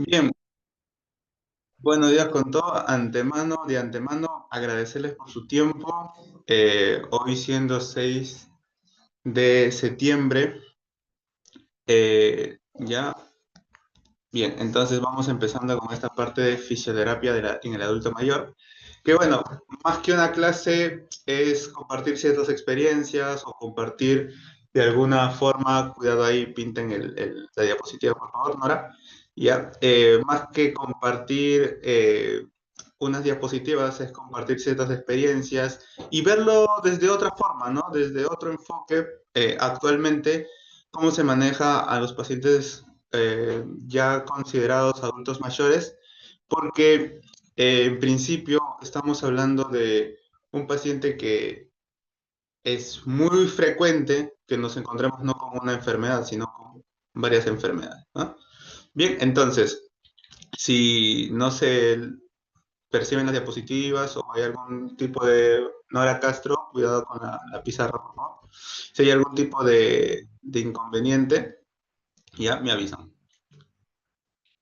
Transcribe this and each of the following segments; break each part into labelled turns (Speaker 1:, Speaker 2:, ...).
Speaker 1: Bien, buenos días con todo. De antemano, agradecerles por su tiempo. Hoy siendo 6 de septiembre, ya, bien, entonces vamos empezando con esta parte de fisioterapia en el adulto mayor. Que bueno, más que una clase es compartir ciertas experiencias o compartir de alguna forma, cuidado ahí, pinten la diapositiva, por favor, Nora. Ya, más que compartir unas diapositivas, es compartir ciertas experiencias y verlo desde otra forma, ¿no? Desde otro enfoque, actualmente, cómo se maneja a los pacientes ya considerados adultos mayores, porque en principio estamos hablando de un paciente que es muy frecuente que nos encontremos no con una enfermedad, sino con varias enfermedades, ¿no? Bien, entonces, si no se perciben las diapositivas o hay algún tipo de... Nora Castro, cuidado con la pizarra, por favor. Si hay algún tipo de inconveniente, ya me avisan.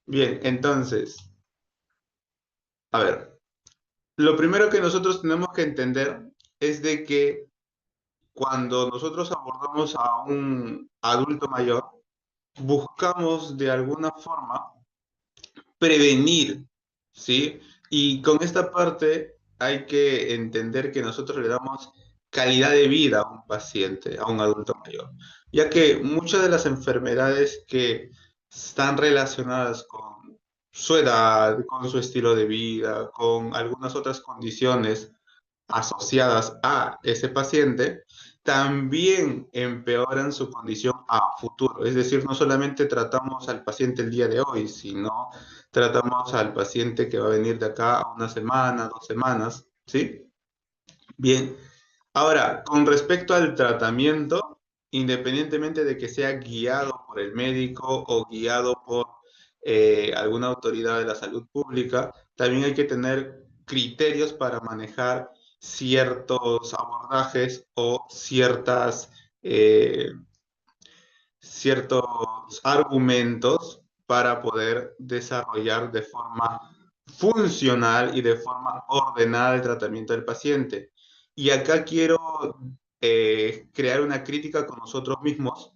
Speaker 1: Bien, entonces, a ver, lo primero que nosotros tenemos que entender es de que cuando nosotros abordamos a un adulto mayor, buscamos de alguna forma prevenir, ¿sí? Y con esta parte hay que entender que nosotros le damos calidad de vida a un paciente, a un adulto mayor, ya que muchas de las enfermedades que están relacionadas con su edad, con su estilo de vida, con algunas otras condiciones asociadas a ese paciente, también empeoran su condición a futuro. Es decir, no solamente tratamos al paciente el día de hoy, sino tratamos al paciente que va a venir de acá a una semana, 2 semanas, ¿sí? Bien, ahora, con respecto al tratamiento, independientemente de que sea guiado por el médico o guiado por alguna autoridad de la salud pública, también hay que tener criterios para manejar ciertos abordajes o ciertos argumentos para poder desarrollar de forma funcional y de forma ordenada el tratamiento del paciente. Y acá quiero crear una crítica con nosotros mismos.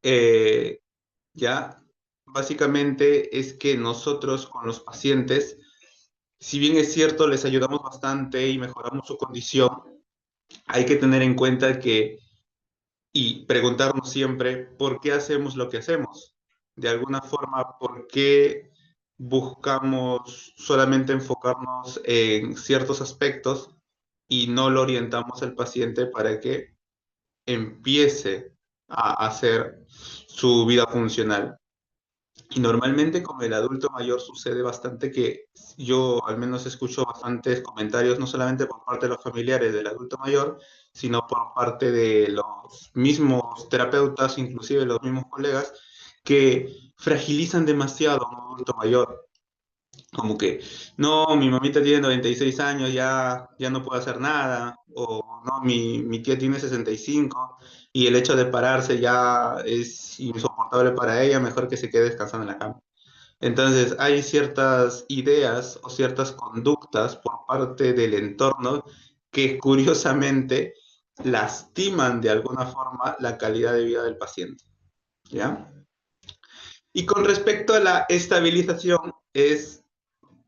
Speaker 1: eh, ya, básicamente es que nosotros con los pacientes, si bien es cierto, les ayudamos bastante y mejoramos su condición, hay que tener en cuenta que y preguntarnos siempre por qué hacemos lo que hacemos. De alguna forma, por qué buscamos solamente enfocarnos en ciertos aspectos y no lo orientamos al paciente para que empiece a hacer su vida funcional. Y normalmente con el adulto mayor sucede bastante que yo al menos escucho bastantes comentarios, no solamente por parte de los familiares del adulto mayor, sino por parte de los mismos terapeutas, inclusive los mismos colegas, que fragilizan demasiado a un adulto mayor. Como que, no, mi mamita tiene 96 años, ya no puede hacer nada, o no, mi tía tiene 65 y el hecho de pararse ya es insoportable para ella, mejor que se quede descansando en la cama. Entonces, hay ciertas ideas o ciertas conductas por parte del entorno que curiosamente lastiman de alguna forma la calidad de vida del paciente, ¿ya? Y con respecto a la estabilización,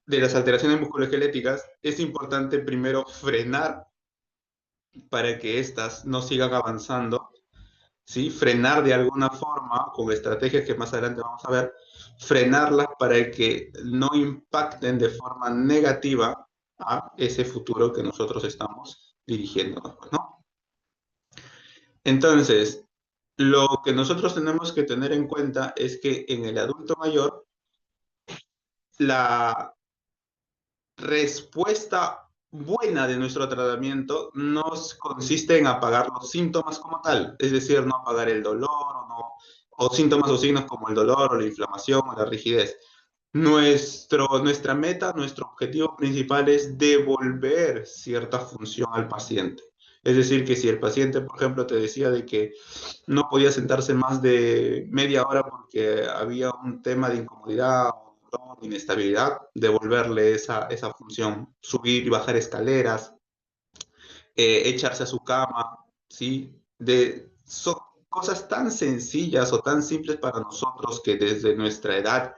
Speaker 1: de las alteraciones musculoesqueléticas, es importante primero frenar para que éstas no sigan avanzando, ¿sí? Frenar de alguna forma, con estrategias que más adelante vamos a ver, frenarlas para que no impacten de forma negativa a ese futuro que nosotros estamos dirigiéndonos, ¿no? Entonces, lo que nosotros tenemos que tener en cuenta es que en el adulto mayor, la respuesta buena de nuestro tratamiento nos consiste en apagar los síntomas como tal, es decir, no apagar el dolor o síntomas o signos como el dolor o la inflamación o la rigidez. Nuestra meta, nuestro objetivo principal es devolver cierta función al paciente. Es decir, que si el paciente, por ejemplo, te decía de que no podía sentarse más de media hora porque había un tema de incomodidad o dolor, inestabilidad, devolverle esa función, subir y bajar escaleras, echarse a su cama, ¿sí? Son cosas tan sencillas o tan simples para nosotros que desde nuestra edad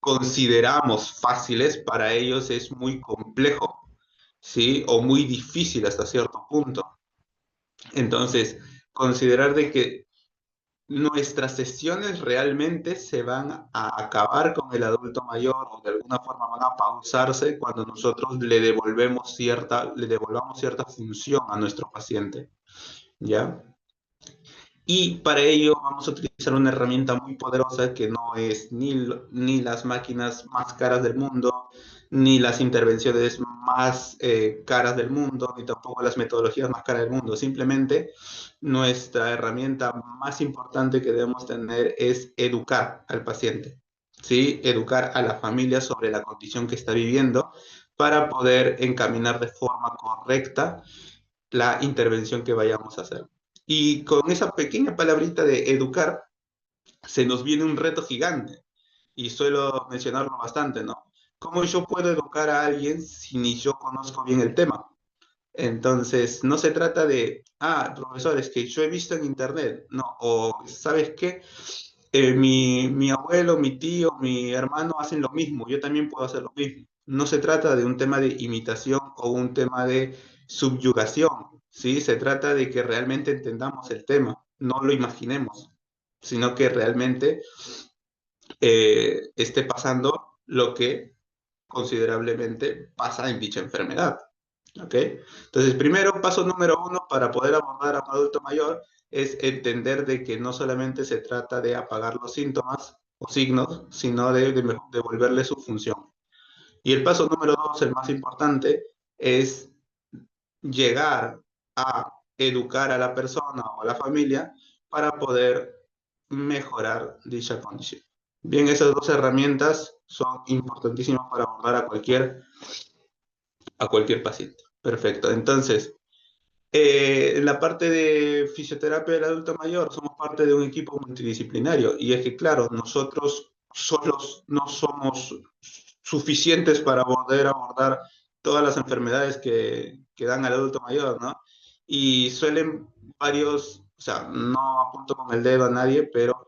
Speaker 1: consideramos fáciles, para ellos es muy complejo, ¿sí? O muy difícil hasta cierto punto. Entonces, considerar de que nuestras sesiones realmente se van a acabar con el adulto mayor o de alguna forma van a pausarse cuando nosotros le devolvamos cierta función a nuestro paciente, ¿ya? Y para ello vamos a utilizar una herramienta muy poderosa que no es ni las máquinas más caras del mundo, ni las intervenciones más caras del mundo, ni tampoco las metodologías más caras del mundo. Simplemente nuestra herramienta más importante que debemos tener es educar al paciente, ¿sí? Educar a la familia sobre la condición que está viviendo para poder encaminar de forma correcta la intervención que vayamos a hacer. Y con esa pequeña palabrita de educar, se nos viene un reto gigante. Y suelo mencionarlo bastante, ¿no? ¿Cómo yo puedo educar a alguien si ni yo conozco bien el tema? Entonces, no se trata de, profesor, es que yo he visto en internet, no, o ¿sabes qué? Mi abuelo, mi tío, mi hermano hacen lo mismo, yo también puedo hacer lo mismo. No se trata de un tema de imitación o un tema de subyugación, ¿sí? Se trata de que realmente entendamos el tema, no lo imaginemos, sino que realmente esté pasando lo que considerablemente pasa en dicha enfermedad. ¿Ok? Entonces, primero, paso número uno para poder abordar a un adulto mayor es entender de que no solamente se trata de apagar los síntomas o signos, sino de devolverle su función. Y el paso número dos, el más importante, es llegar a educar a la persona o a la familia para poder mejorar dicha condición. Bien, esas dos herramientas son importantísimas para abordar a cualquier paciente. Perfecto. Entonces, en la parte de fisioterapia del adulto mayor, somos parte de un equipo multidisciplinario y es que, claro, nosotros solos no somos suficientes para poder abordar todas las enfermedades que dan al adulto mayor, ¿no? Y suelen varios, o sea, no apunto con el dedo a nadie, pero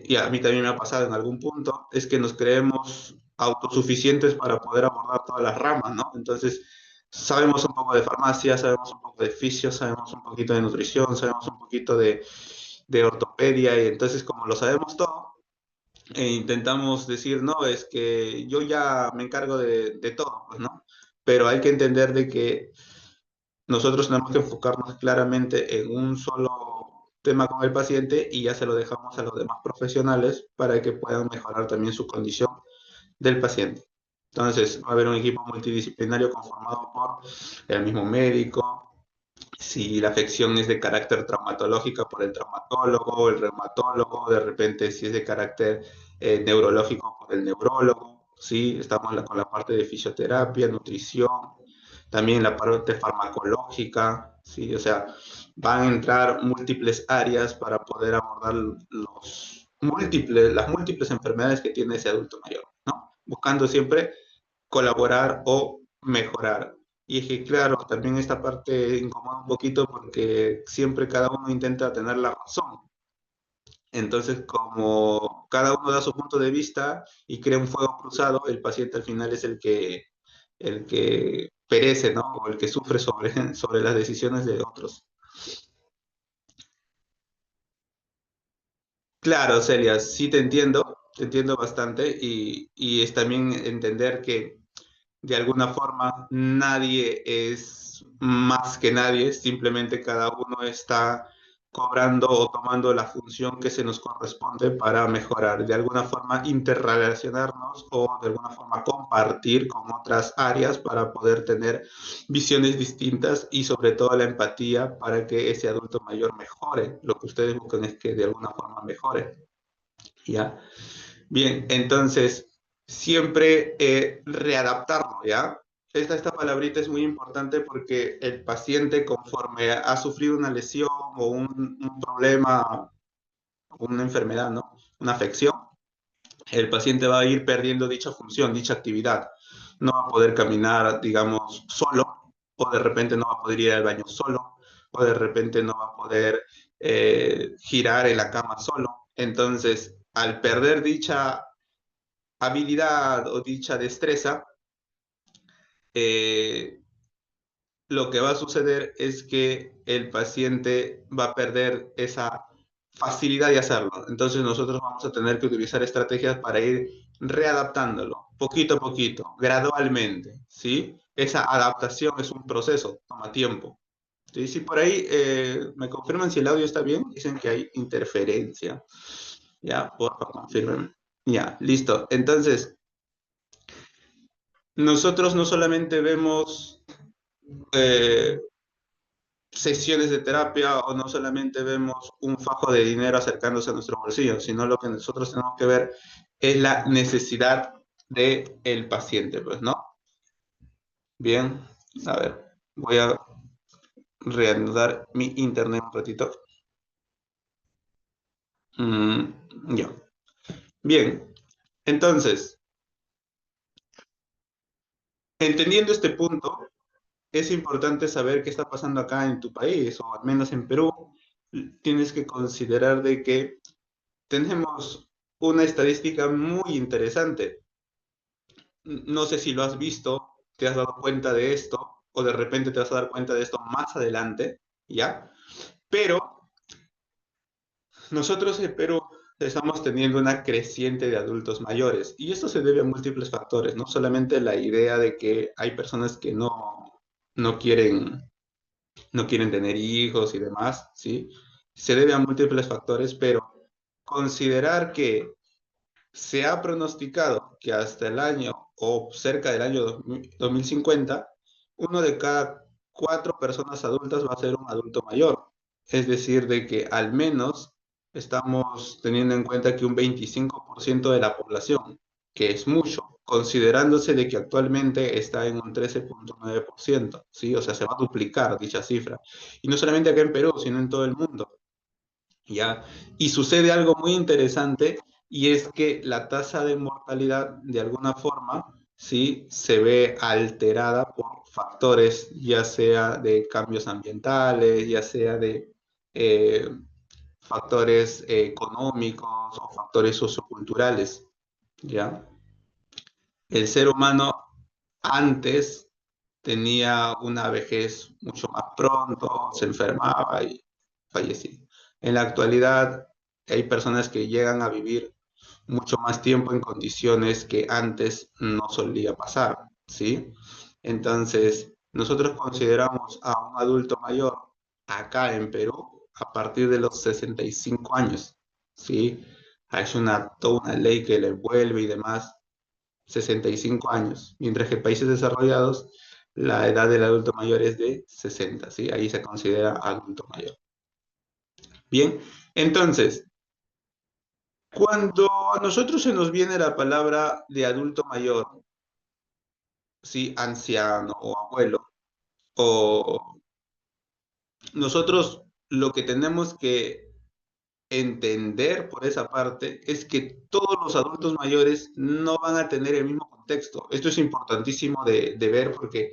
Speaker 1: y a mí también me ha pasado en algún punto, es que nos creemos autosuficientes para poder abordar todas las ramas, ¿no? Entonces, sabemos un poco de farmacia, sabemos un poco de fisio, sabemos un poquito de nutrición, sabemos un poquito de ortopedia, y entonces como lo sabemos todo, intentamos decir, no, es que yo ya me encargo de todo, pues, ¿no? Pero hay que entender de que nosotros tenemos que enfocarnos claramente en un solo tema con el paciente y ya se lo dejamos a los demás profesionales para que puedan mejorar también su condición del paciente. Entonces, va a haber un equipo multidisciplinario conformado por el mismo médico, si la afección es de carácter traumatológica por el traumatólogo, el reumatólogo, de repente si es de carácter neurológico por el neurólogo, ¿sí? Estamos con la parte de fisioterapia, nutrición, también la parte farmacológica, ¿sí? O sea, van a entrar múltiples áreas para poder abordar las múltiples enfermedades que tiene ese adulto mayor, ¿no? Buscando siempre colaborar o mejorar. Y es que, claro, también esta parte incomoda un poquito porque siempre cada uno intenta tener la razón. Entonces, como cada uno da su punto de vista y crea un fuego cruzado, el paciente al final es el que perece, ¿no? O el que sufre sobre las decisiones de otros. Claro, Celia, sí te entiendo bastante y es también entender que de alguna forma nadie es más que nadie, simplemente cada uno está cobrando o tomando la función que se nos corresponde para mejorar, de alguna forma interrelacionarnos o de alguna forma compartir con otras áreas para poder tener visiones distintas y sobre todo la empatía para que ese adulto mayor mejore. Lo que ustedes buscan es que de alguna forma mejore, ¿ya? Bien, entonces, siempre readaptarlo, ¿ya? esta palabrita es muy importante porque el paciente, conforme ha sufrido una lesión o un problema, una enfermedad, ¿no? Una afección, el paciente va a ir perdiendo dicha función, dicha actividad. No va a poder caminar, digamos, solo, o de repente no va a poder ir al baño solo, o de repente no va a poder girar en la cama solo. Entonces, al perder dicha habilidad o dicha destreza, eh, lo que va a suceder es que el paciente va a perder esa facilidad de hacerlo. Entonces nosotros vamos a tener que utilizar estrategias para ir readaptándolo, poquito a poquito, gradualmente, ¿sí? Esa adaptación es un proceso, toma tiempo. ¿Sí? Si por ahí me confirman si el audio está bien, dicen que hay interferencia. Ya, por favor, confirmen. Ya, listo. Entonces, nosotros no solamente vemos eh, sesiones de terapia o no solamente vemos un fajo de dinero acercándose a nuestro bolsillo, sino lo que nosotros tenemos que ver es la necesidad del paciente, pues, ¿no? Bien, a ver, voy a reanudar mi internet un ratito. Mm, ya. Bien, entonces, entendiendo este punto, es importante saber qué está pasando acá en tu país, o al menos en Perú. Tienes que considerar de que tenemos una estadística muy interesante. No sé si lo has visto, te has dado cuenta de esto, o de repente te vas a dar cuenta de esto más adelante, ¿ya? Pero nosotros en Perú estamos teniendo una creciente de adultos mayores, y esto se debe a múltiples factores, no solamente la idea de que hay personas que no quieren, no quieren tener hijos y demás, ¿sí? Se debe a múltiples factores, pero considerar que se ha pronosticado que hasta el año o cerca del año 2050, uno de cada cuatro personas adultas va a ser un adulto mayor. Es decir, de que al menos estamos teniendo en cuenta que un 25% de la población, que es mucho, considerándose de que actualmente está en un 13,9%, ¿sí? O sea, se va a duplicar dicha cifra. Y no solamente acá en Perú, sino en todo el mundo. ¿Ya? Y sucede algo muy interesante y es que la tasa de mortalidad de alguna forma, ¿sí? Se ve alterada por factores, ya sea de cambios ambientales, ya sea de eh, factores económicos o factores socioculturales, ¿ya? El ser humano antes tenía una vejez mucho más pronto, se enfermaba y fallecía. En la actualidad hay personas que llegan a vivir mucho más tiempo en condiciones que antes no solía pasar, ¿sí? Entonces, nosotros consideramos a un adulto mayor acá en Perú a partir de los 65 años, ¿sí? Hay toda una ley que le envuelve y demás, 65 años, mientras que en países desarrollados la edad del adulto mayor es de 60, ¿sí? Ahí se considera adulto mayor. Bien, entonces, cuando a nosotros se nos viene la palabra de adulto mayor, ¿sí? Anciano o abuelo, o nosotros lo que tenemos que entender por esa parte es que todos los adultos mayores no van a tener el mismo contexto. Esto es importantísimo de ver porque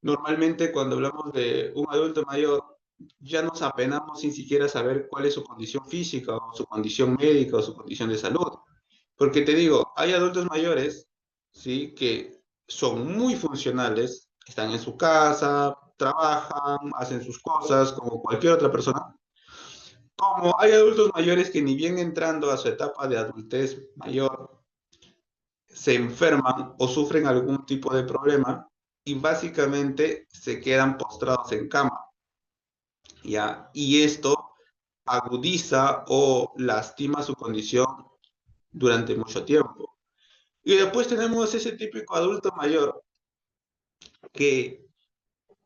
Speaker 1: normalmente cuando hablamos de un adulto mayor, ya nos apenamos sin siquiera saber cuál es su condición física o su condición médica o su condición de salud. Porque te digo, hay adultos mayores, ¿sí? Que son muy funcionales, están en su casa, trabajan, hacen sus cosas como cualquier otra persona. Como hay adultos mayores que ni bien entrando a su etapa de adultez mayor, se enferman o sufren algún tipo de problema y básicamente se quedan postrados en cama, ¿ya? Y esto agudiza o lastima su condición durante mucho tiempo. Y después tenemos ese típico adulto mayor que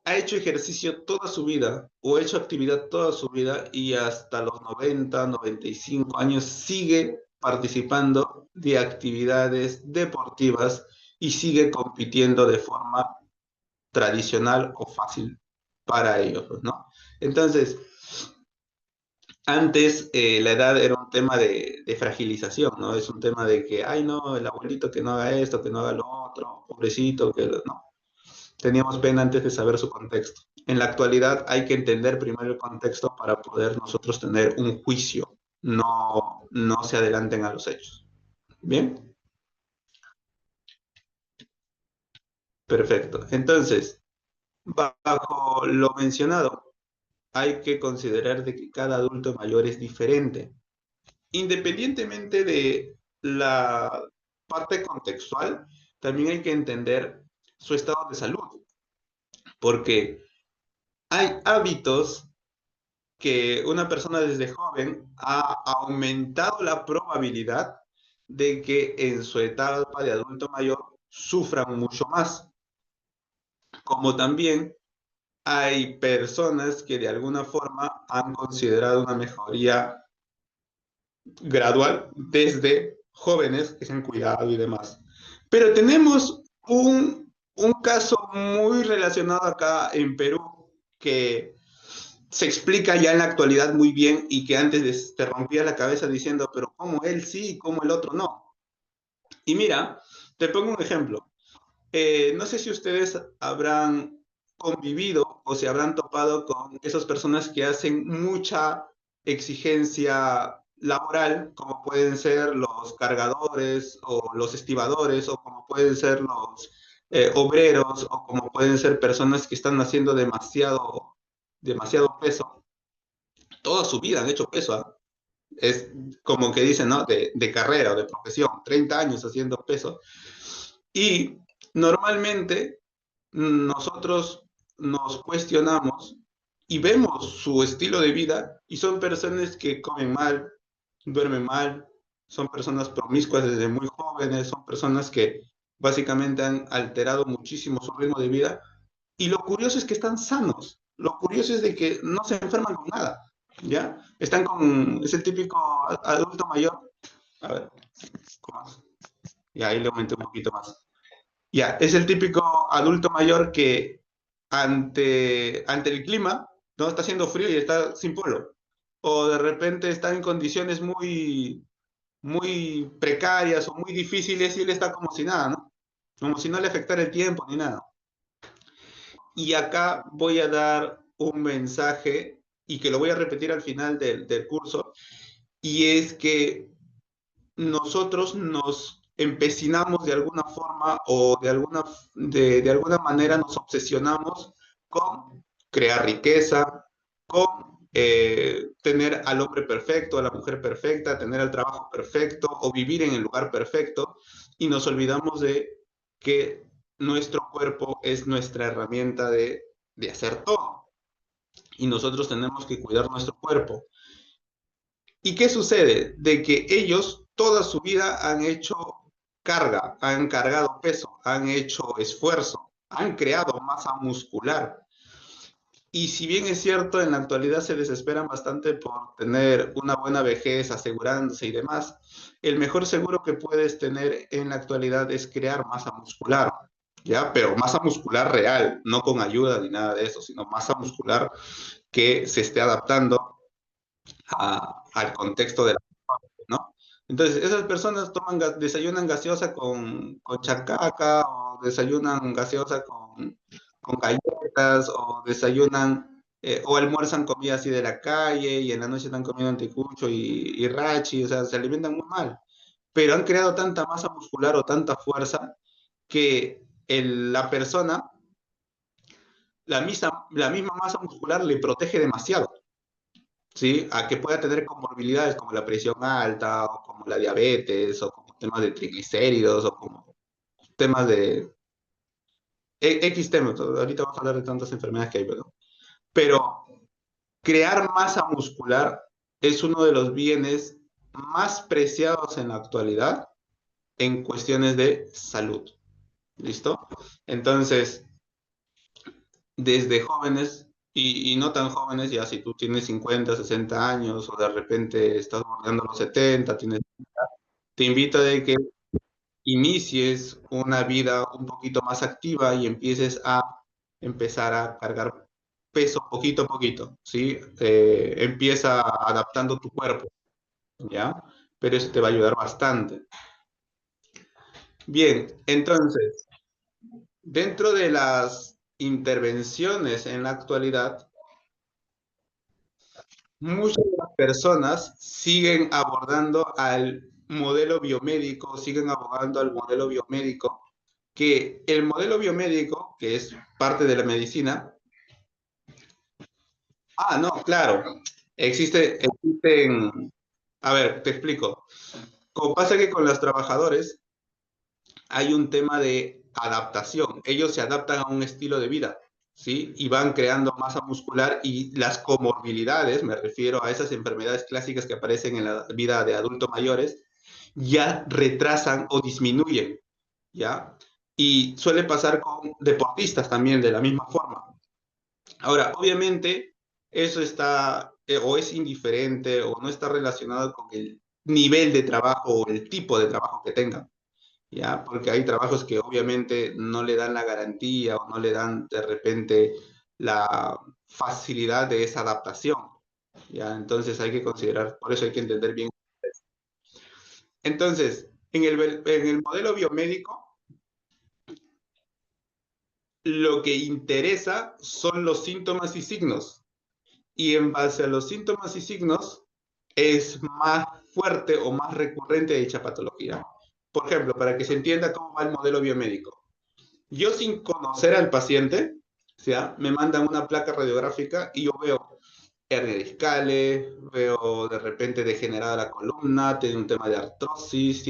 Speaker 1: ha hecho ejercicio toda su vida o ha hecho actividad toda su vida y hasta los 90, 95 años sigue participando de actividades deportivas y sigue compitiendo de forma tradicional o fácil para ellos, pues, ¿no? Entonces, antes la edad era un tema de fragilización, ¿no? Es un tema de que, ay, no, el abuelito que no haga esto, que no haga lo otro, pobrecito, no. Teníamos pena antes de saber su contexto. En la actualidad hay que entender primero el contexto para poder nosotros tener un juicio, no se adelanten a los hechos. ¿Bien? Perfecto. Entonces, bajo lo mencionado, hay que considerar de que cada adulto mayor es diferente. Independientemente de la parte contextual, también hay que entender su estado de salud, porque hay hábitos que una persona desde joven ha aumentado la probabilidad de que en su etapa de adulto mayor sufran mucho más, como también hay personas que de alguna forma han considerado una mejoría gradual desde jóvenes que se han cuidado y demás. Pero tenemos un caso muy relacionado acá en Perú que se explica ya en la actualidad muy bien y que antes te rompía la cabeza diciendo, pero ¿cómo él sí y cómo el otro no? Y mira, te pongo un ejemplo. No sé si ustedes habrán convivido o se habrán topado con esas personas que hacen mucha exigencia laboral, como pueden ser los cargadores o los estibadores, o como pueden ser los obreros, o como pueden ser personas que están haciendo demasiado peso. Toda su vida han hecho peso, ¿ah? Es como que dicen, ¿no? De carrera o de profesión, 30 años haciendo peso. Y normalmente nosotros nos cuestionamos y vemos su estilo de vida y son personas que comen mal, duermen mal, son personas promiscuas desde muy jóvenes, son personas que básicamente han alterado muchísimo su ritmo de vida y lo curioso es que están sanos, lo curioso es de que no se enferman con nada, ¿ya? Están con, es el típico adulto mayor, a ver, ¿cómo es? Y ahí le aumenté un poquito más. Ya, es el típico adulto mayor que ante el clima, no está haciendo frío y está sin polo. O de repente está en condiciones muy precarias o muy difíciles y él está como si nada, ¿no? Como si no le afectara el tiempo ni nada. Y acá voy a dar un mensaje y que lo voy a repetir al final del curso, y es que nosotros nos empecinamos de alguna forma o de alguna manera nos obsesionamos con crear riqueza, con tener al hombre perfecto, a la mujer perfecta, tener el trabajo perfecto o vivir en el lugar perfecto y nos olvidamos de que nuestro cuerpo es nuestra herramienta de hacer todo y nosotros tenemos que cuidar nuestro cuerpo. ¿Y qué sucede? De que ellos toda su vida han hecho carga, han cargado peso, han hecho esfuerzo, han creado masa muscular. Y si bien es cierto, en la actualidad se desesperan bastante por tener una buena vejez, asegurándose y demás, el mejor seguro que puedes tener en la actualidad es crear masa muscular, ¿ya? Pero masa muscular real, no con ayuda ni nada de eso, sino masa muscular que se esté adaptando al contexto de la, ¿no? Entonces, esas personas desayunan gaseosa con chacaca, o desayunan gaseosa con galletas, o desayunan, o almuerzan comida así de la calle, y en la noche están comiendo anticucho y rachi, o sea, se alimentan muy mal. Pero han creado tanta masa muscular o tanta fuerza que la persona, la misma masa muscular le protege demasiado. ¿Sí? A que pueda tener comorbilidades como la presión alta, o como la diabetes, o como temas de triglicéridos, o como temas de X temas. Ahorita vamos a hablar de tantas enfermedades que hay, ¿verdad? Pero crear masa muscular es uno de los bienes más preciados en la actualidad en cuestiones de salud. ¿Listo? Entonces, desde jóvenes y no tan jóvenes, ya si tú tienes 50 60 años o de repente estás bordeando los 70 tienes, te invito a de que inicies una vida un poquito más activa y empieces a empezar a cargar peso poquito a poquito, ¿sí? Empieza adaptando tu cuerpo, ¿ya? Pero eso te va a ayudar bastante. Bien, entonces, dentro de las intervenciones en la actualidad, muchas personas siguen abordando al modelo biomédico, siguen abogando al modelo biomédico, que el modelo biomédico, que es parte de la medicina, no, claro, existen, a ver, te explico. Como pasa que con los trabajadores hay un tema de adaptación. Ellos se adaptan a un estilo de vida, ¿sí? Y van creando masa muscular y las comorbilidades, me refiero a esas enfermedades clásicas que aparecen en la vida de adultos mayores, ya retrasan o disminuyen, ¿ya? Y suele pasar con deportistas también de la misma forma. Ahora, obviamente, eso está o es indiferente o no está relacionado con el nivel de trabajo o el tipo de trabajo que tengan. ¿Ya? Porque hay trabajos que obviamente no le dan la garantía o no le dan de repente la facilidad de esa adaptación, ¿ya? Entonces hay que considerar, por eso hay que entender bien. Entonces, en el modelo biomédico, lo que interesa son los síntomas y signos, y en base a los síntomas y signos es más fuerte o más recurrente dicha patología. Por ejemplo, para que se entienda cómo va el modelo biomédico. Yo sin conocer al paciente, o sea, me mandan una placa radiográfica y yo veo hernia discales, veo de repente degenerada la columna, tiene un tema de artrosis,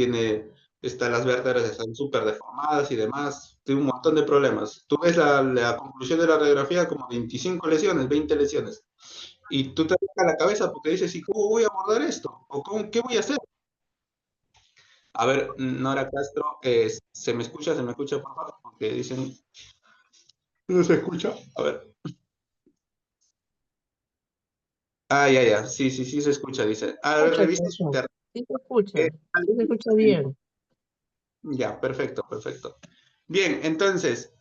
Speaker 1: las vértebras están súper deformadas y demás, tiene un montón de problemas. Tú ves la conclusión de la radiografía como 25 lesiones, 20 lesiones, y tú te dejas la cabeza porque dices, ¿y cómo voy a abordar esto? ¿O qué voy a hacer? A ver, Nora Castro, se me escucha, por favor, porque dicen, no se escucha. A ver. Ya, ya. Sí, sí, sí se escucha, dice. A ver,
Speaker 2: Escucha,
Speaker 1: revisa su
Speaker 2: Chacho.
Speaker 1: internet.
Speaker 2: Sí se escucha. Sí se escucha bien.
Speaker 1: Ya, perfecto, perfecto. Bien, entonces,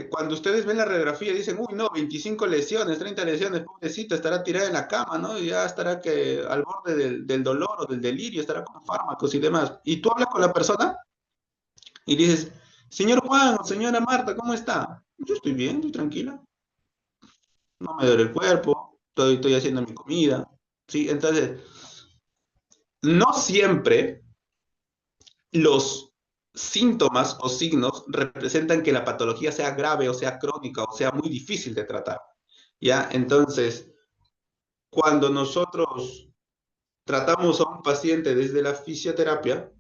Speaker 1: cuando ustedes ven la radiografía dicen, uy, no, 25 lesiones, 30 lesiones, pobrecita, estará tirada en la cama, ¿no? Y ya estará que al borde del dolor o del delirio, estará con fármacos y demás. Y tú hablas con la persona y dices, señor Juan o señora Marta, ¿cómo está? Yo estoy bien, estoy tranquila, no me duele el cuerpo, estoy haciendo mi comida, ¿sí? Entonces, no siempre los síntomas o signos representan que la patología sea grave o sea crónica o sea muy difícil de tratar. ¿Ya? Entonces, cuando nosotros tratamos a un paciente desde la fisioterapia,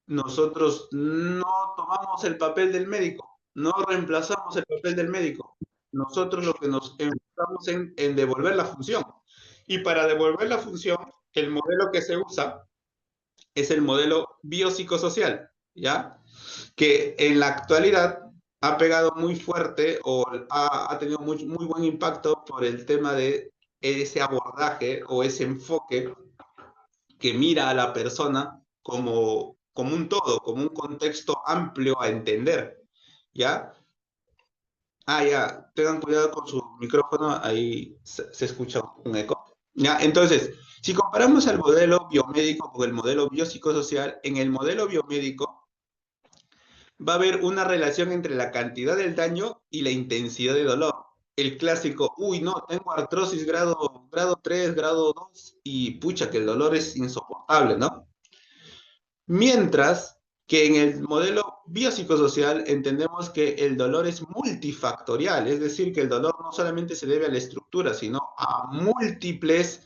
Speaker 1: nosotros no tomamos el papel del médico, no reemplazamos el papel del médico. Nosotros lo que nos enfocamos en devolver la función. Y para devolver la función, el modelo que se usa es el modelo biopsicosocial, ¿ya? Que en la actualidad ha pegado muy fuerte o ha tenido muy buen impacto por el tema de ese abordaje o ese enfoque que mira a la persona como un todo, como un contexto amplio a entender, ¿ya? Ya, tengan cuidado con su micrófono, ahí se escucha un eco. ¿Ya? Entonces, si comparamos el modelo biomédico con el modelo biopsicosocial, en el modelo biomédico va a haber una relación entre la cantidad del daño y la intensidad de dolor. El clásico, uy, no, tengo artrosis grado 3, grado 2 y pucha, que el dolor es insoportable, ¿no? Mientras que en el modelo biopsicosocial entendemos que el dolor es multifactorial, es decir, que el dolor no solamente se debe a la estructura, sino a múltiples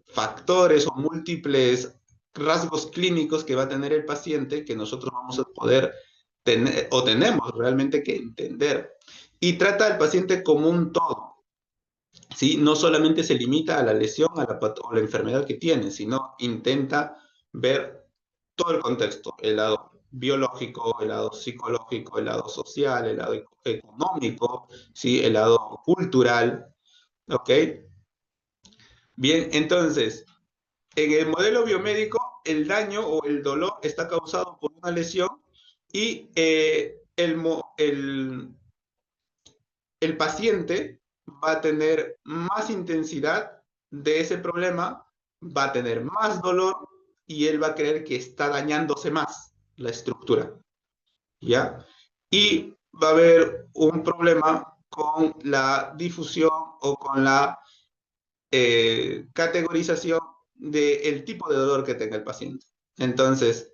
Speaker 1: factores o múltiples rasgos clínicos que va a tener el paciente que nosotros vamos a poder tener o tenemos realmente que entender. Y trata al paciente como un todo, ¿sí? No solamente se limita a la lesión o la enfermedad que tiene, sino intenta ver todo el contexto, el lado biológico, el lado psicológico, el lado social, el lado económico, ¿sí? El lado cultural, ¿ok? Bien, entonces, en el modelo biomédico el daño o el dolor está causado por una lesión y el paciente va a tener más intensidad de ese problema, va a tener más dolor y él va a creer que está dañándose más la estructura, ¿ya? Y va a haber un problema con la difusión o con la categorización del tipo de dolor que tenga el paciente. Entonces,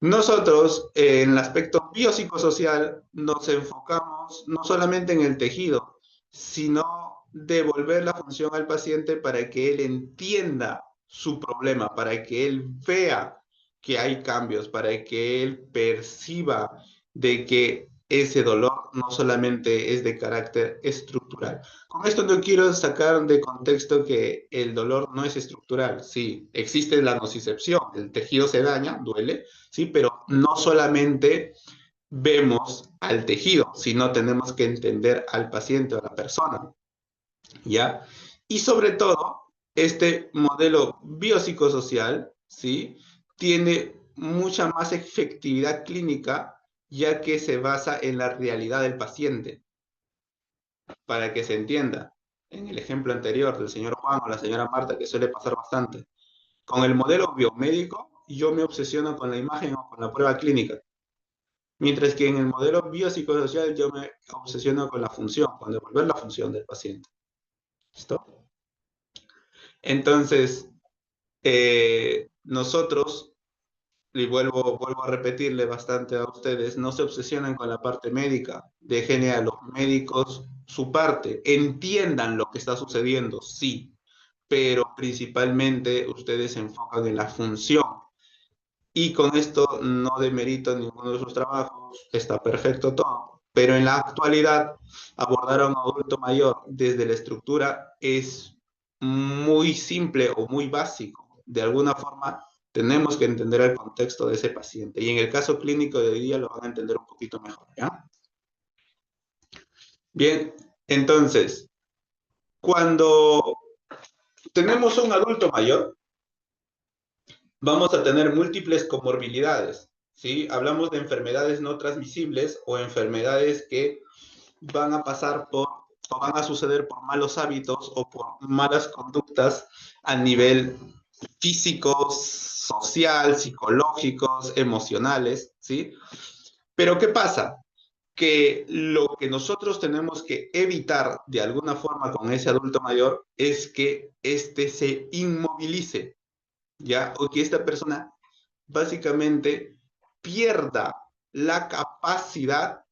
Speaker 1: nosotros en el aspecto biopsicosocial nos enfocamos no solamente en el tejido, sino devolver la función al paciente para que él entienda su problema, para que él vea que hay cambios, para que él perciba de que ese dolor no solamente es de carácter estructural. Con esto no quiero sacar de contexto que el dolor no es estructural. Sí, existe la nocicepción, el tejido se daña, duele, sí, pero no solamente vemos al tejido, sino tenemos que entender al paciente o a la persona, ¿ya? Y sobre todo, este modelo biopsicosocial, ¿sí? Tiene mucha más efectividad clínica, ya que se basa en la realidad del paciente, para que se entienda. En el ejemplo anterior del señor Juan o la señora Marta, que suele pasar bastante. Con el modelo biomédico, yo me obsesiono con la imagen o con la prueba clínica. Mientras que en el modelo biopsicosocial yo me obsesiono con la función, con devolver la función del paciente. ¿Listo? Entonces, nosotros, y vuelvo a repetirle bastante a ustedes, no se obsesionan con la parte médica, dejen a los médicos su parte, entiendan lo que está sucediendo, sí, pero principalmente ustedes se enfocan en la función. Y con esto no demerito ninguno de sus trabajos, está perfecto todo. Pero en la actualidad, abordar a un adulto mayor desde la estructura es muy simple o muy básico. De alguna forma, tenemos que entender el contexto de ese paciente. Y en el caso clínico de hoy día lo van a entender un poquito mejor, ¿ya? Bien, entonces, cuando tenemos un adulto mayor, vamos a tener múltiples comorbilidades, ¿sí? Hablamos de enfermedades no transmisibles o enfermedades que van a pasar por o van a suceder por malos hábitos o por malas conductas a nivel físico, social, psicológicos, emocionales, ¿sí? Pero ¿qué pasa? Que lo que nosotros tenemos que evitar de alguna forma con ese adulto mayor es que éste se inmovilice, ¿ya? O que esta persona básicamente pierda la capacidad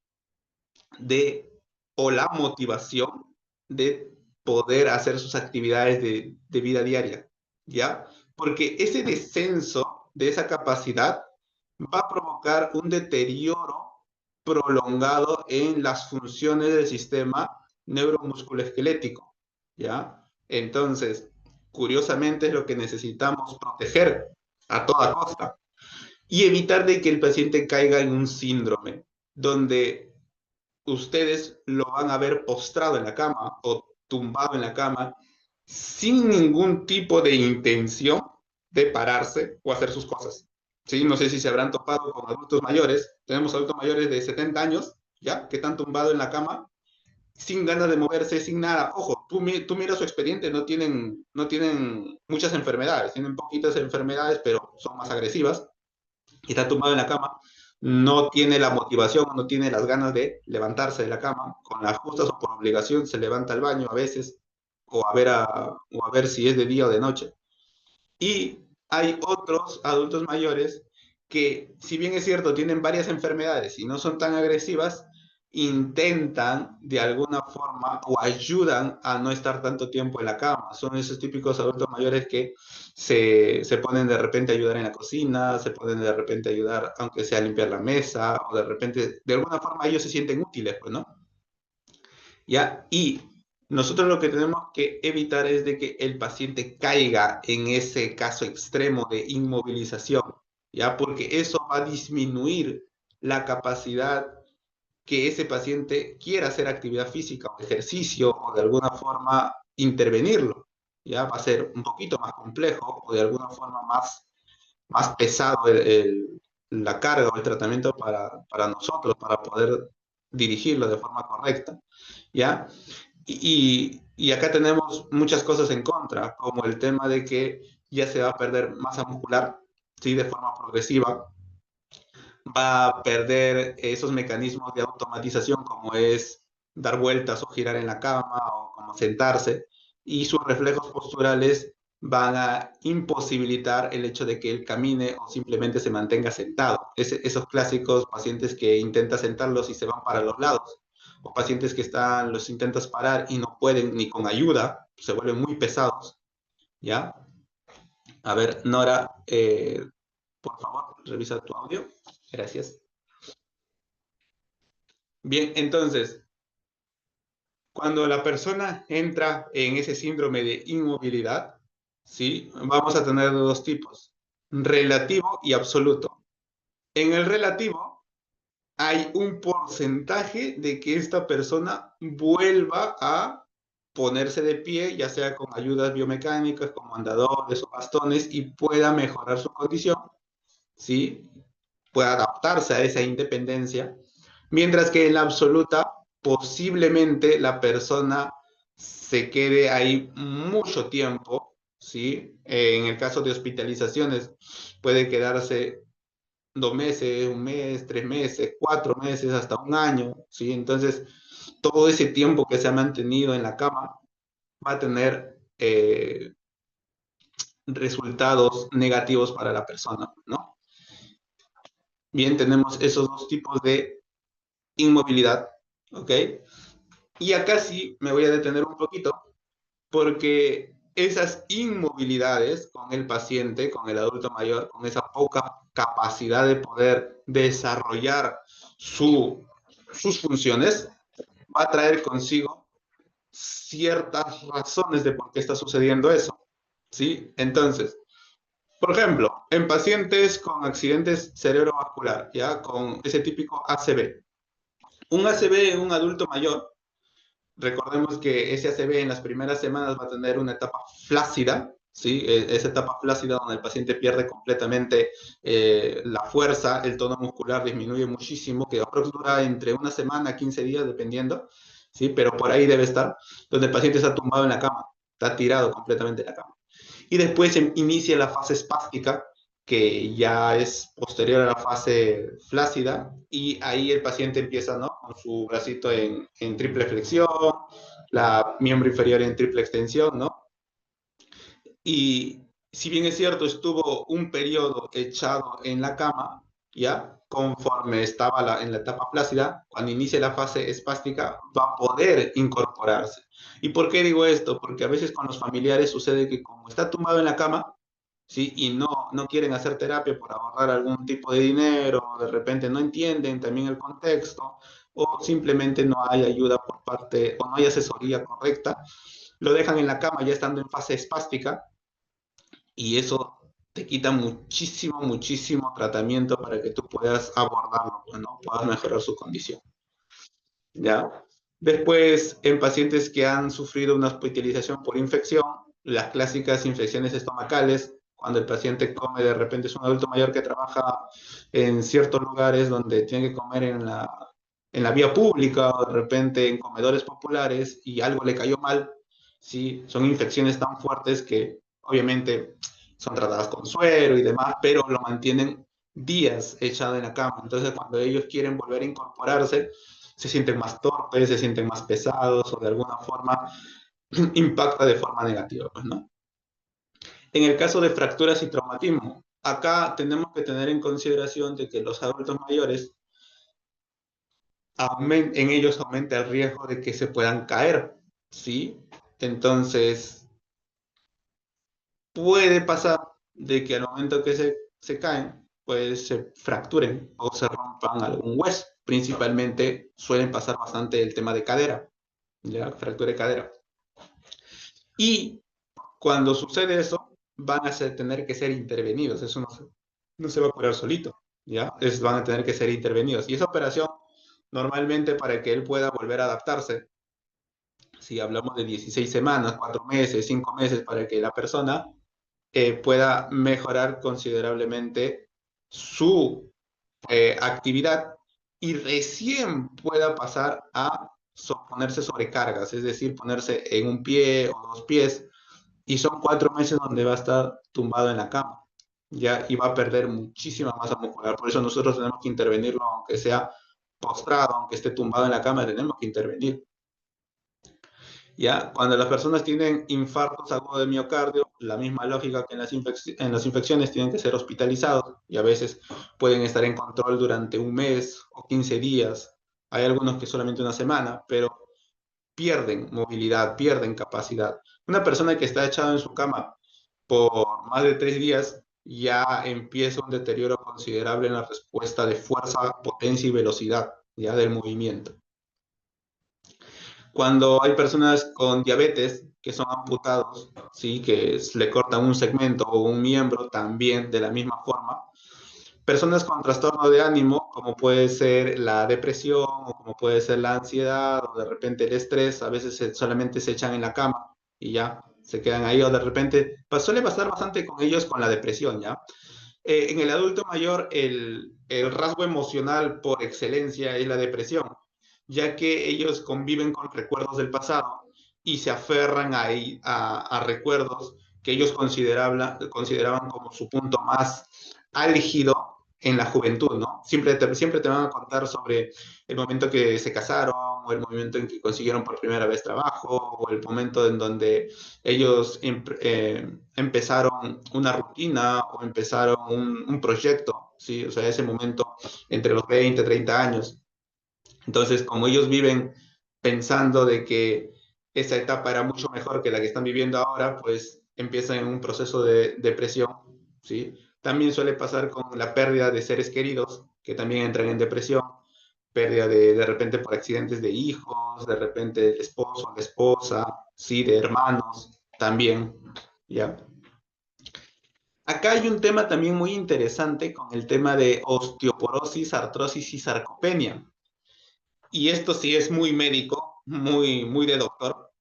Speaker 1: de, o la motivación de poder hacer sus actividades de vida diaria, ¿ya? Porque ese descenso de esa capacidad va a provocar un deterioro prolongado en las funciones del sistema neuromusculoesquelético, ¿ya? Entonces, curiosamente es lo que necesitamos proteger a toda costa y evitar de que el paciente caiga en un síndrome donde ustedes lo van a ver postrado en la cama o tumbado en la cama sin ningún tipo de intención de pararse o hacer sus cosas. ¿Sí? No sé si se habrán topado con adultos mayores. Tenemos adultos mayores de 70 años, ¿ya? Que están tumbados en la cama sin ganas de moverse, sin nada. Ojo, tú miras su expediente, no tienen muchas enfermedades, tienen poquitas enfermedades, pero son más agresivas y está tumbado en la cama, no tiene la motivación, no tiene las ganas de levantarse de la cama, con las justas o por obligación se levanta al baño a veces, o a ver si es de día o de noche. Y hay otros adultos mayores que, si bien es cierto, tienen varias enfermedades y no son tan agresivas, intentan de alguna forma o ayudan a no estar tanto tiempo en la cama. Son esos típicos adultos mayores que se ponen de repente a ayudar en la cocina, se ponen de repente a ayudar, aunque sea a limpiar la mesa, o de repente, de alguna forma ellos se sienten útiles, pues, ¿no? ¿Ya? Y nosotros lo que tenemos que evitar es de que el paciente caiga en ese caso extremo de inmovilización, ¿ya? Porque eso va a disminuir la capacidad que ese paciente quiera hacer actividad física o ejercicio o de alguna forma intervenirlo, ¿ya? Va a ser un poquito más complejo o de alguna forma más más pesado la carga o el tratamiento para nosotros, para poder dirigirlo de forma correcta, ¿ya? Y acá tenemos muchas cosas en contra, como el tema de que ya se va a perder masa muscular, ¿sí? De forma progresiva, va a perder esos mecanismos de automatización como es dar vueltas o girar en la cama o como sentarse, y sus reflejos posturales van a imposibilitar el hecho de que él camine o simplemente se mantenga sentado. Esos clásicos pacientes que intentan sentarlos y se van para los lados, o pacientes que los intentas parar y no pueden ni con ayuda, se vuelven muy pesados, ¿ya? A ver, Nora, por favor, revisa tu audio. Gracias. Bien, entonces, cuando la persona entra en ese síndrome de inmovilidad, ¿sí? Vamos a tener dos tipos, relativo y absoluto. En el relativo hay un porcentaje de que esta persona vuelva a ponerse de pie, ya sea con ayudas biomecánicas como andadores o bastones, y pueda mejorar su condición, ¿sí? Pueda adaptarse a esa independencia. Mientras que en la absoluta, posiblemente la persona se quede ahí mucho tiempo, ¿sí? En el caso de hospitalizaciones, puede quedarse 2 meses, un mes, 3 meses, 4 meses, hasta un año, ¿sí? Entonces, todo ese tiempo que se ha mantenido en la cama va a tener resultados negativos para la persona, ¿no? Bien, tenemos esos dos tipos de inmovilidad, ¿ok? Y acá sí me voy a detener un poquito, porque esas inmovilidades con el paciente, con el adulto mayor, con esa poca capacidad de poder desarrollar sus funciones, va a traer consigo ciertas razones de por qué está sucediendo eso, ¿sí? Entonces, por ejemplo, en pacientes con accidentes cerebrovascular, ¿ya? Con ese típico ACV. Un ACV en un adulto mayor, recordemos que ese ACV en las primeras semanas va a tener una etapa flácida, ¿sí? Esa etapa flácida donde el paciente pierde completamente la fuerza, el tono muscular disminuye muchísimo, que aproximadamente dura entre una semana a 15 días, dependiendo, ¿sí? Pero por ahí debe estar, donde el paciente está tumbado en la cama, está tirado completamente en la cama. Y después se inicia la fase espástica, que ya es posterior a la fase flácida, y ahí el paciente empieza, ¿no? Con su bracito en triple flexión, la miembro inferior en triple extensión, ¿no? Y si bien es cierto, estuvo un periodo echado en la cama, ¿ya? Conforme estaba en la etapa flácida, cuando inicie la fase espástica, va a poder incorporarse. ¿Y por qué digo esto? Porque a veces con los familiares sucede que como está tumbado en la cama, ¿sí? Y no quieren hacer terapia por ahorrar algún tipo de dinero, de repente no entienden también el contexto, o simplemente no hay ayuda por parte, o no hay asesoría correcta, lo dejan en la cama ya estando en fase espástica, y eso te quita muchísimo, muchísimo tratamiento para que tú puedas abordarlo, ¿no? Puedas mejorar su condición, ¿ya? Después, en pacientes que han sufrido una hospitalización por infección, las clásicas infecciones estomacales, cuando el paciente come, de repente es un adulto mayor que trabaja en ciertos lugares donde tiene que comer en la vía pública o de repente en comedores populares y algo le cayó mal, ¿sí? Son infecciones tan fuertes que obviamente son tratadas con suero y demás, pero lo mantienen días echado en la cama. Entonces, cuando ellos quieren volver a incorporarse, se sienten más torpes, se sienten más pesados o de alguna forma impacta de forma negativa, pues, ¿no? En el caso de fracturas y traumatismo, acá tenemos que tener en consideración de que los adultos mayores, en ellos aumenta el riesgo de que se puedan caer, ¿sí? Entonces, puede pasar de que al momento que se caen, pues se fracturen o se rompan algún hueso. Principalmente suelen pasar bastante el tema de cadera, ¿ya? Fractura de cadera. Y cuando sucede eso, van a tener que ser intervenidos. Eso no se va a curar solito, ¿ya? Van a tener que ser intervenidos. Y esa operación, normalmente para que él pueda volver a adaptarse, si hablamos de 16 semanas, 4 meses, 5 meses, para que la persona pueda mejorar considerablemente su actividad y recién pueda pasar a ponerse sobre cargas, es decir, ponerse en un pie o dos pies, y son 4 meses donde va a estar tumbado en la cama, ya, y va a perder muchísima masa muscular. Por eso nosotros tenemos que intervenirlo, aunque sea postrado, aunque esté tumbado en la cama, tenemos que intervenir. ¿Ya? Cuando las personas tienen infartos agudos de miocardio, la misma lógica que en las infecciones, tienen que ser hospitalizados y a veces pueden estar en control durante un mes o 15 días. Hay algunos que solamente una semana, pero pierden movilidad, pierden capacidad. Una persona que está echada en su cama por más de 3 días ya empieza un deterioro considerable en la respuesta de fuerza, potencia y velocidad ya del movimiento. Cuando hay personas con diabetes que son amputados, ¿sí? Que le cortan un segmento o un miembro, también de la misma forma. Personas con trastorno de ánimo, como puede ser la depresión o como puede ser la ansiedad o de repente el estrés, a veces solamente se echan en la cama y ya se quedan ahí, o de repente, pues suele pasar bastante con ellos con la depresión, ¿ya? En el adulto mayor, el rasgo emocional por excelencia es la depresión, ya que ellos conviven con recuerdos del pasado y se aferran a recuerdos que ellos consideraban como su punto más álgido en la juventud, ¿no? Siempre te van a contar sobre el momento que se casaron, o el momento en que consiguieron por primera vez trabajo, o el momento en donde ellos empezaron una rutina o empezaron un proyecto, ¿sí? O sea, ese momento entre los 20 30 años. Entonces, como ellos viven pensando de que esa etapa era mucho mejor que la que están viviendo ahora, pues empiezan en un proceso de depresión, ¿sí? También suele pasar con la pérdida de seres queridos, que también entran en depresión, pérdida de repente por accidentes de hijos, de repente del esposo, la esposa, ¿sí? De hermanos, también, ¿ya? Acá hay un tema también muy interesante con el tema de osteoporosis, artrosis y sarcopenia. Y esto sí es muy médico, muy de doctor.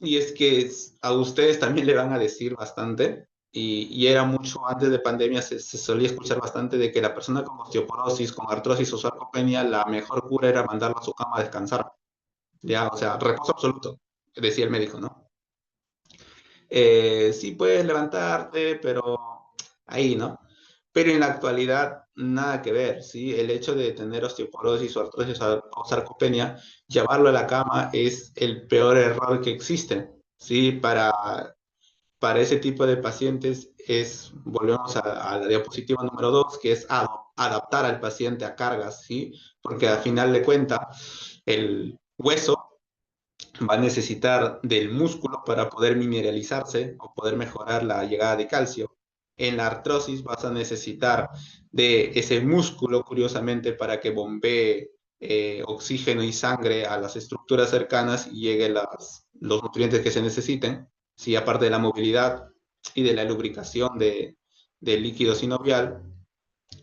Speaker 1: Y es que a ustedes también le van a decir bastante, y era mucho antes de pandemia, se solía escuchar bastante de que la persona con osteoporosis, con artrosis o sarcopenia, la mejor cura era mandarlo a su cama a descansar. Ya, o sea, reposo absoluto, decía el médico, ¿no? Sí puedes levantarte, pero ahí, ¿no? Pero en la actualidad, nada que ver, ¿sí? El hecho de tener osteoporosis o artrosis o sarcopenia, llevarlo a la cama es el peor error que existe, ¿sí? Para ese tipo de pacientes volvemos a la diapositiva número 2, que es adaptar al paciente a cargas, ¿sí? Porque al final de cuentas, el hueso va a necesitar del músculo para poder mineralizarse o poder mejorar la llegada de calcio. En la artrosis vas a necesitar de ese músculo, curiosamente, para que bombee oxígeno y sangre a las estructuras cercanas y lleguen los nutrientes que se necesiten. Sí, aparte de la movilidad y de la lubricación del líquido sinovial.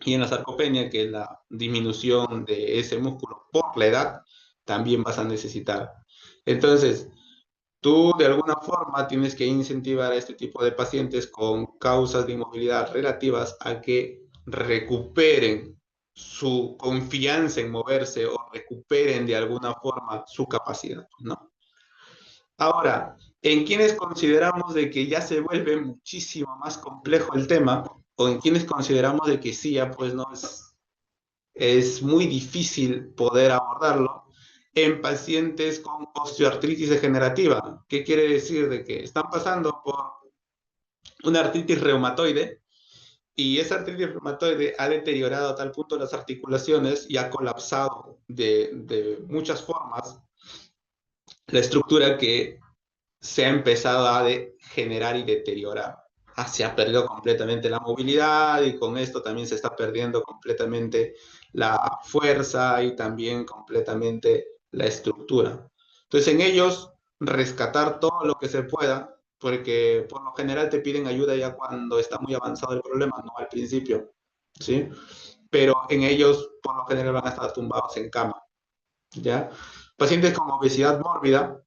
Speaker 1: Y en la sarcopenia, que es la disminución de ese músculo por la edad, también vas a necesitar. Entonces, tú de alguna forma tienes que incentivar a este tipo de pacientes con causas de inmovilidad relativas a que recuperen su confianza en moverse o recuperen de alguna forma su capacidad, ¿no? Ahora, en quienes consideramos de que ya se vuelve muchísimo más complejo el tema, o en quienes consideramos de que sí, ya pues no es muy difícil poder abordarlo, en pacientes con osteoartritis degenerativa. ¿Qué quiere decir? De que están pasando por una artritis reumatoide, y esa artritis reumatoide ha deteriorado a tal punto las articulaciones y ha colapsado de muchas formas la estructura, que se ha empezado a degenerar y deteriorar. Se ha perdido completamente la movilidad, y con esto también se está perdiendo completamente la fuerza y también completamente la estructura. Entonces, en ellos, rescatar todo lo que se pueda, porque por lo general te piden ayuda ya cuando está muy avanzado el problema, no al principio, ¿sí? Pero en ellos, por lo general, van a estar tumbados en cama, ¿ya? Pacientes con obesidad mórbida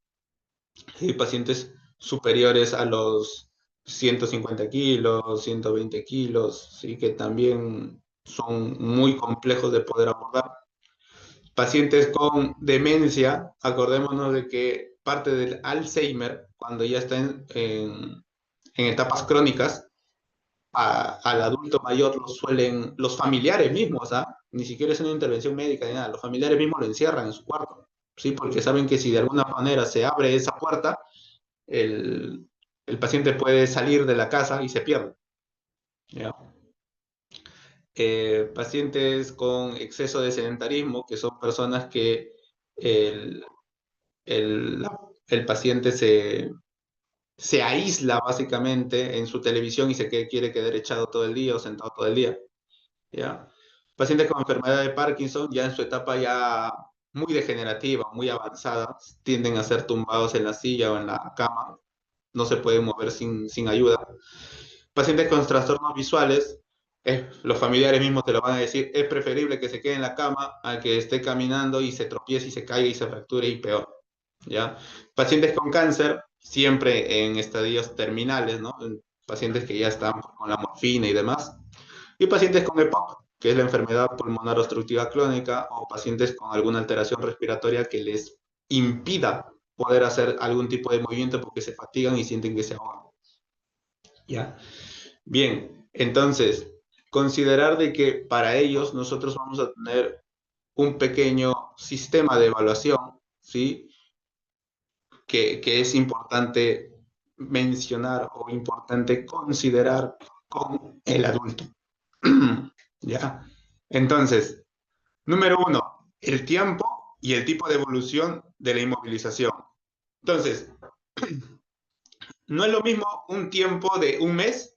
Speaker 1: y pacientes superiores a los 150 kilos, 120 kilos, ¿sí? Que también son muy complejos de poder abordar. Pacientes con demencia, acordémonos de que parte del Alzheimer, cuando ya está en etapas crónicas, al adulto mayor lo suelen, los familiares mismos, ¿ah? Ni siquiera es una intervención médica ni nada, los familiares mismos lo encierran en su cuarto, ¿sí? Porque saben que si de alguna manera se abre esa puerta, el, el paciente puede salir de la casa y se pierde, ¿ya? Pacientes con exceso de sedentarismo, que son personas que el, el paciente se aísla básicamente en su televisión y quiere quedar echado todo el día o sentado todo el día, ¿ya? Pacientes con enfermedad de Parkinson, ya en su etapa ya muy degenerativa, muy avanzada, tienden a ser tumbados en la silla o en la cama, no se pueden mover sin ayuda. Pacientes con trastornos visuales, los familiares mismos te lo van a decir, es preferible que se quede en la cama a que esté caminando y se tropiece y se caiga y se fracture y peor, ¿ya? Pacientes con cáncer, siempre en estadios terminales, ¿no? Pacientes que ya están con la morfina y demás. Y pacientes con EPOC, que es la enfermedad pulmonar obstructiva crónica, o pacientes con alguna alteración respiratoria que les impida poder hacer algún tipo de movimiento porque se fatigan y sienten que se ahogan, ¿ya? Bien, entonces, considerar de que para ellos nosotros vamos a tener un pequeño sistema de evaluación, ¿sí? Que es importante mencionar o importante considerar con el adulto. ¿Ya? Entonces, número uno, el tiempo y el tipo de evolución de la inmovilización. Entonces, no es lo mismo un tiempo de un mes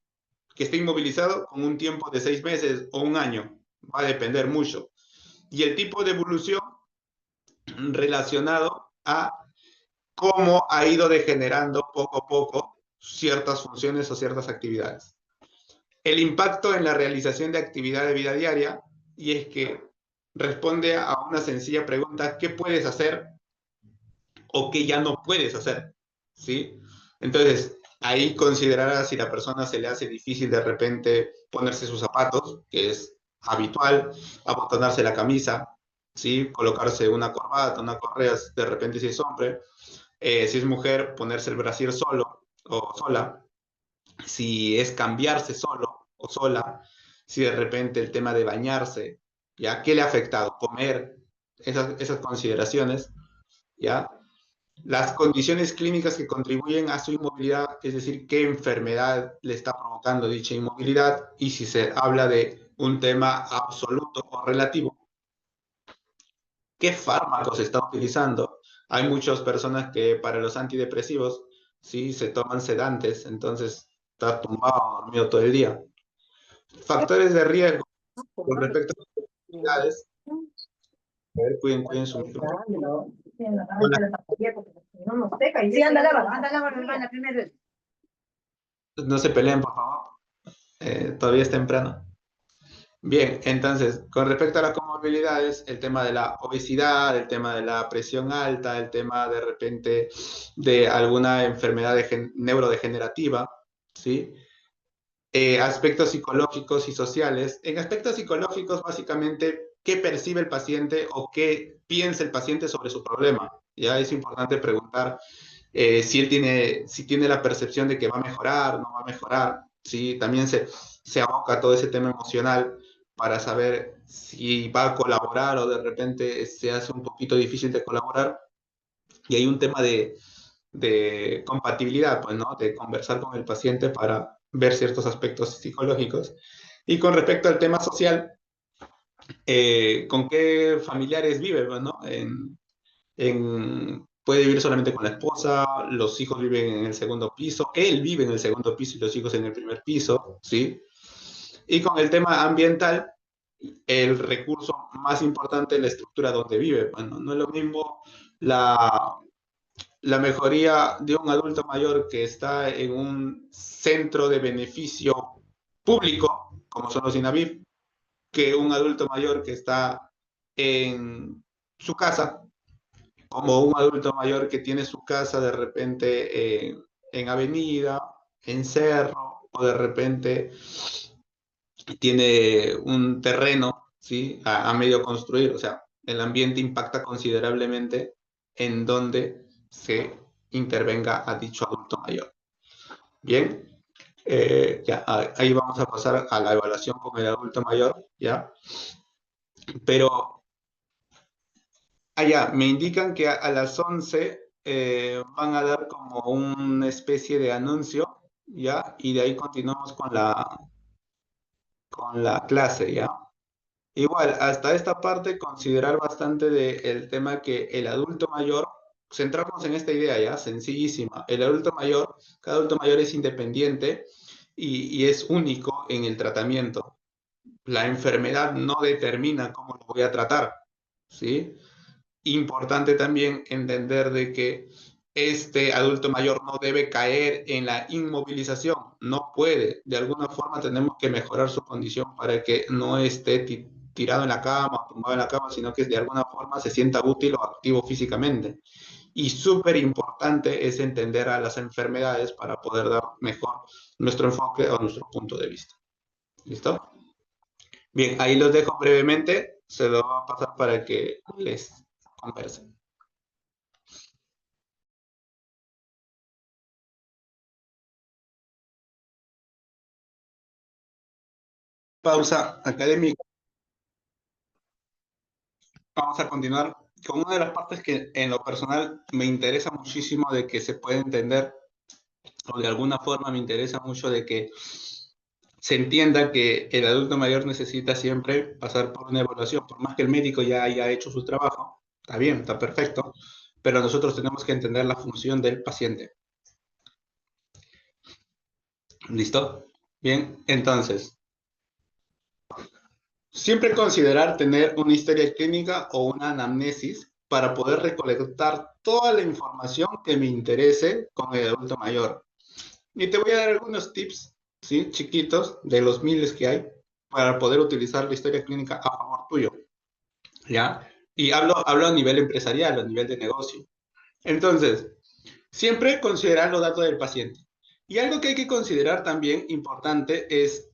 Speaker 1: que esté inmovilizado con un tiempo de 6 meses o un año. Va a depender mucho. Y el tipo de evolución relacionado a cómo ha ido degenerando poco a poco ciertas funciones o ciertas actividades. El impacto en la realización de actividad de vida diaria, y es que responde a una sencilla pregunta: ¿qué puedes hacer o qué ya no puedes hacer? ¿Sí? Entonces, ahí considerar si la persona se le hace difícil de repente ponerse sus zapatos, que es habitual, abotonarse la camisa, ¿sí? Colocarse una corbata, una correa, de repente si es hombre, si es mujer, ponerse el brasier solo o sola, si es cambiarse solo o sola, si de repente el tema de bañarse, ¿ya? ¿Qué le ha afectado? Comer, esas consideraciones, ¿ya? Las condiciones clínicas que contribuyen a su inmovilidad, es decir, qué enfermedad le está provocando dicha inmovilidad, y si se habla de un tema absoluto o relativo, qué fármacos se está utilizando. Hay muchas personas que para los antidepresivos, sí, se toman sedantes, entonces está tumbado, dormido todo el día. Factores de riesgo con respecto a las actividades. A ver, cuiden su micrófono. No se peleen, por favor. Todavía es temprano. Bien, entonces, con respecto a las comorbilidades, el tema de la obesidad, el tema de la presión alta, el tema de repente de alguna enfermedad neurodegenerativa, ¿sí? Aspectos psicológicos y sociales. En aspectos psicológicos, básicamente, ¿qué percibe el paciente o qué piensa el paciente sobre su problema? Ya es importante preguntar si él si tiene la percepción de que va a mejorar, no va a mejorar, ¿sí? También se aboca a todo ese tema emocional para saber si va a colaborar o de repente se hace un poquito difícil de colaborar. Y hay un tema de compatibilidad, pues, ¿no? De conversar con el paciente para ver ciertos aspectos psicológicos. Y con respecto al tema social, ¿con qué familiares vive, pues, no? Puede vivir solamente con la esposa, los hijos viven en el segundo piso, él vive en el segundo piso y los hijos en el primer piso, ¿sí? Y con el tema ambiental, el recurso más importante es la estructura donde vive. Bueno, no es lo mismo la mejoría de un adulto mayor que está en un centro de beneficio público, como son los INAVIF, que un adulto mayor que está en su casa, como un adulto mayor que tiene su casa de repente en avenida en cerro, o de repente tiene un terreno, ¿sí? A medio construir, o sea, el ambiente impacta considerablemente en donde se intervenga a dicho adulto mayor. Bien, ya, ahí vamos a pasar a la evaluación con el adulto mayor, ¿ya? Pero allá, me indican que a las 11 van a dar como una especie de anuncio, ¿ya? Y de ahí continuamos con la clase, ¿ya? Igual, hasta esta parte considerar bastante del tema que el adulto mayor, centrarnos en esta idea ya, sencillísima. El adulto mayor, cada adulto mayor es independiente y es único en el tratamiento. La enfermedad no determina cómo lo voy a tratar, ¿sí? Importante también entender de que este adulto mayor no debe caer en la inmovilización, no puede. De alguna forma tenemos que mejorar su condición para que no esté tirado en la cama, tumbado en la cama, sino que de alguna forma se sienta útil o activo físicamente. Y súper importante es entender a las enfermedades para poder dar mejor nuestro enfoque o nuestro punto de vista. ¿Listo? Bien, ahí los dejo brevemente, se lo voy a pasar para que les conversen. Pausa académica. Vamos a continuar con una de las partes que en lo personal me interesa muchísimo de que se pueda entender, o de alguna forma me interesa mucho de que se entienda que el adulto mayor necesita siempre pasar por una evaluación, por más que el médico ya haya hecho su trabajo, está bien, está perfecto, pero nosotros tenemos que entender la función del paciente. ¿Listo? Bien, entonces, siempre considerar tener una historia clínica o una anamnesis para poder recolectar toda la información que me interese con el adulto mayor. Y te voy a dar algunos tips, ¿sí? Chiquitos, de los miles que hay, para poder utilizar la historia clínica a favor tuyo, ¿ya? Y hablo a nivel empresarial, a nivel de negocio. Entonces, siempre considerar los datos del paciente. Y algo que hay que considerar también importante es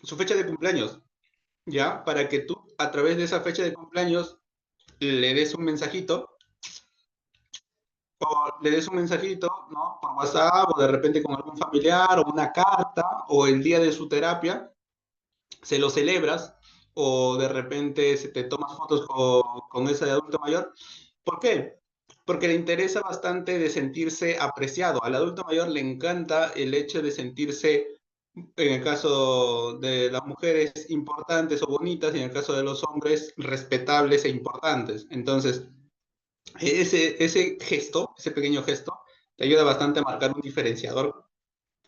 Speaker 1: su fecha de cumpleaños. ¿Ya? Para que tú a través de esa fecha de cumpleaños le des un mensajito, o le des un mensajito, ¿no? Por WhatsApp, o de repente con algún familiar, o una carta, o el día de su terapia, se lo celebras, o de repente se te tomas fotos con ese adulto mayor. ¿Por qué? Porque le interesa bastante de sentirse apreciado. Al adulto mayor le encanta el hecho de sentirse, en el caso de las mujeres, importantes o bonitas, y en el caso de los hombres, respetables e importantes. Entonces, ese gesto, ese pequeño gesto, te ayuda bastante a marcar un diferenciador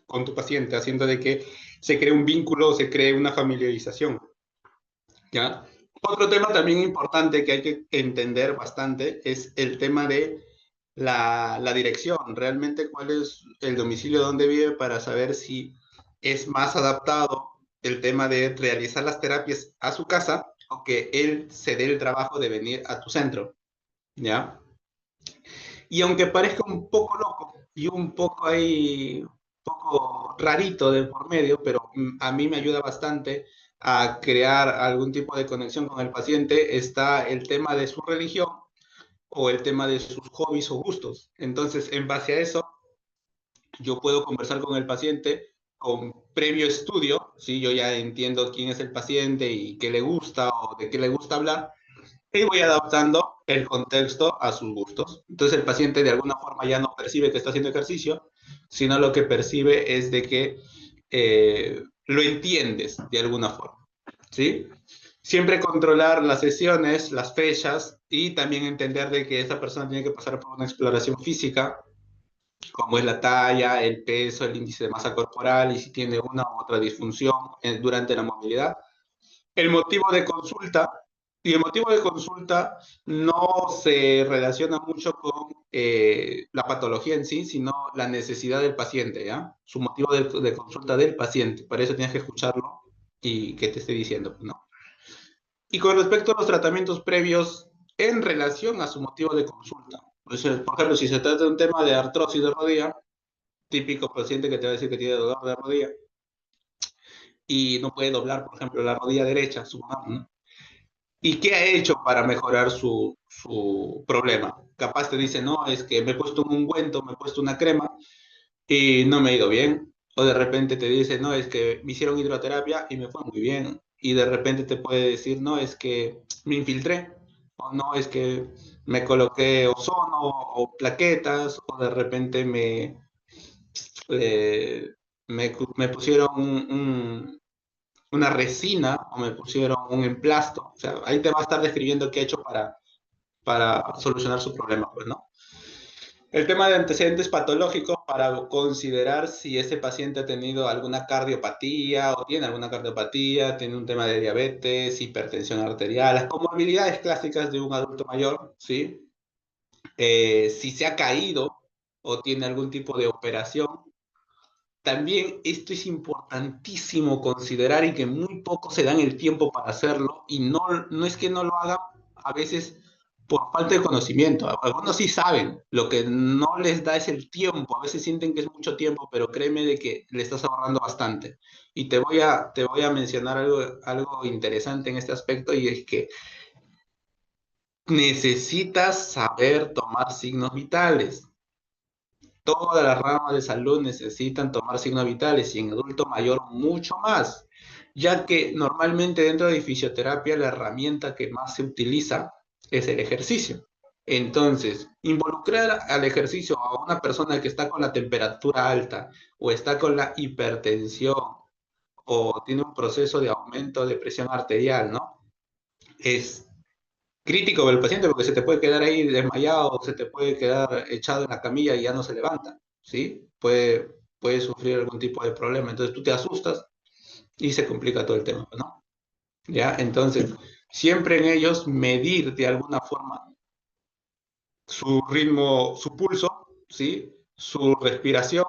Speaker 1: con tu paciente, haciendo de que se cree un vínculo, se cree una familiarización, ¿ya? Otro tema también importante que hay que entender bastante es el tema de la dirección, realmente cuál es el domicilio donde vive para saber si es más adaptado el tema de realizar las terapias a su casa o que él se dé el trabajo de venir a tu centro, ¿ya? Y aunque parezca un poco loco y un poco ahí, un poco rarito de por medio, pero a mí me ayuda bastante a crear algún tipo de conexión con el paciente, está el tema de su religión o el tema de sus hobbies o gustos. Entonces, en base a eso, yo puedo conversar con el paciente con previo estudio, ¿sí? Yo ya entiendo quién es el paciente y qué le gusta o de qué le gusta hablar, y voy adaptando el contexto a sus gustos. Entonces el paciente de alguna forma ya no percibe que está haciendo ejercicio, sino lo que percibe es de que lo entiendes de alguna forma, ¿sí? Siempre controlar las sesiones, las fechas y también entender de que esa persona tiene que pasar por una exploración física, como es la talla, el peso, el índice de masa corporal y si tiene una u otra disfunción durante la movilidad. El motivo de consulta, y el motivo de consulta no se relaciona mucho con la patología en sí, sino la necesidad del paciente, ¿ya? Su motivo de consulta del paciente. Para eso tienes que escucharlo y que te esté diciendo, ¿no? Y con respecto a los tratamientos previos en relación a su motivo de consulta. Pues, por ejemplo, si se trata de un tema de artrosis de rodilla, típico paciente que te va a decir que tiene dolor de rodilla y no puede doblar, por ejemplo, la rodilla derecha, su mano, ¿no? ¿Y qué ha hecho para mejorar su problema? Capaz te dice, no, es que me he puesto un ungüento, me he puesto una crema y no me ha ido bien. O de repente te dice, no, es que me hicieron hidroterapia y me fue muy bien. Y de repente te puede decir, no, es que me infiltré. O no, es que me coloqué ozono o plaquetas. O de repente eh, me pusieron una resina o me pusieron un emplasto. O sea, ahí te va a estar describiendo qué ha hecho para solucionar su problema, pues, ¿no? El tema de antecedentes patológicos para considerar si ese paciente ha tenido alguna cardiopatía o tiene alguna cardiopatía, tiene un tema de diabetes, hipertensión arterial, las comorbilidades clásicas de un adulto mayor, ¿sí? Si se ha caído o tiene algún tipo de operación. También esto es importantísimo considerar y que muy pocos se dan el tiempo para hacerlo y no es que no lo hagan a veces por falta de conocimiento. Algunos sí saben, lo que no les da es el tiempo. A veces sienten que es mucho tiempo, pero créeme de que le estás ahorrando bastante. Y te voy a mencionar algo interesante en este aspecto y es que necesitas saber tomar signos vitales. Todas las ramas de salud necesitan tomar signos vitales y en adulto mayor mucho más, ya que normalmente dentro de fisioterapia la herramienta que más se utiliza es el ejercicio. Entonces, involucrar al ejercicio a una persona que está con la temperatura alta o está con la hipertensión o tiene un proceso de aumento de presión arterial, ¿no? Es crítico para el paciente porque se te puede quedar ahí desmayado, se te puede quedar echado en la camilla y ya no se levanta, ¿sí? Puede sufrir algún tipo de problema. Entonces tú te asustas y se complica todo el tema, ¿no? ¿Ya? Entonces, siempre en ellos medir de alguna forma su ritmo, su pulso, ¿sí? Su respiración,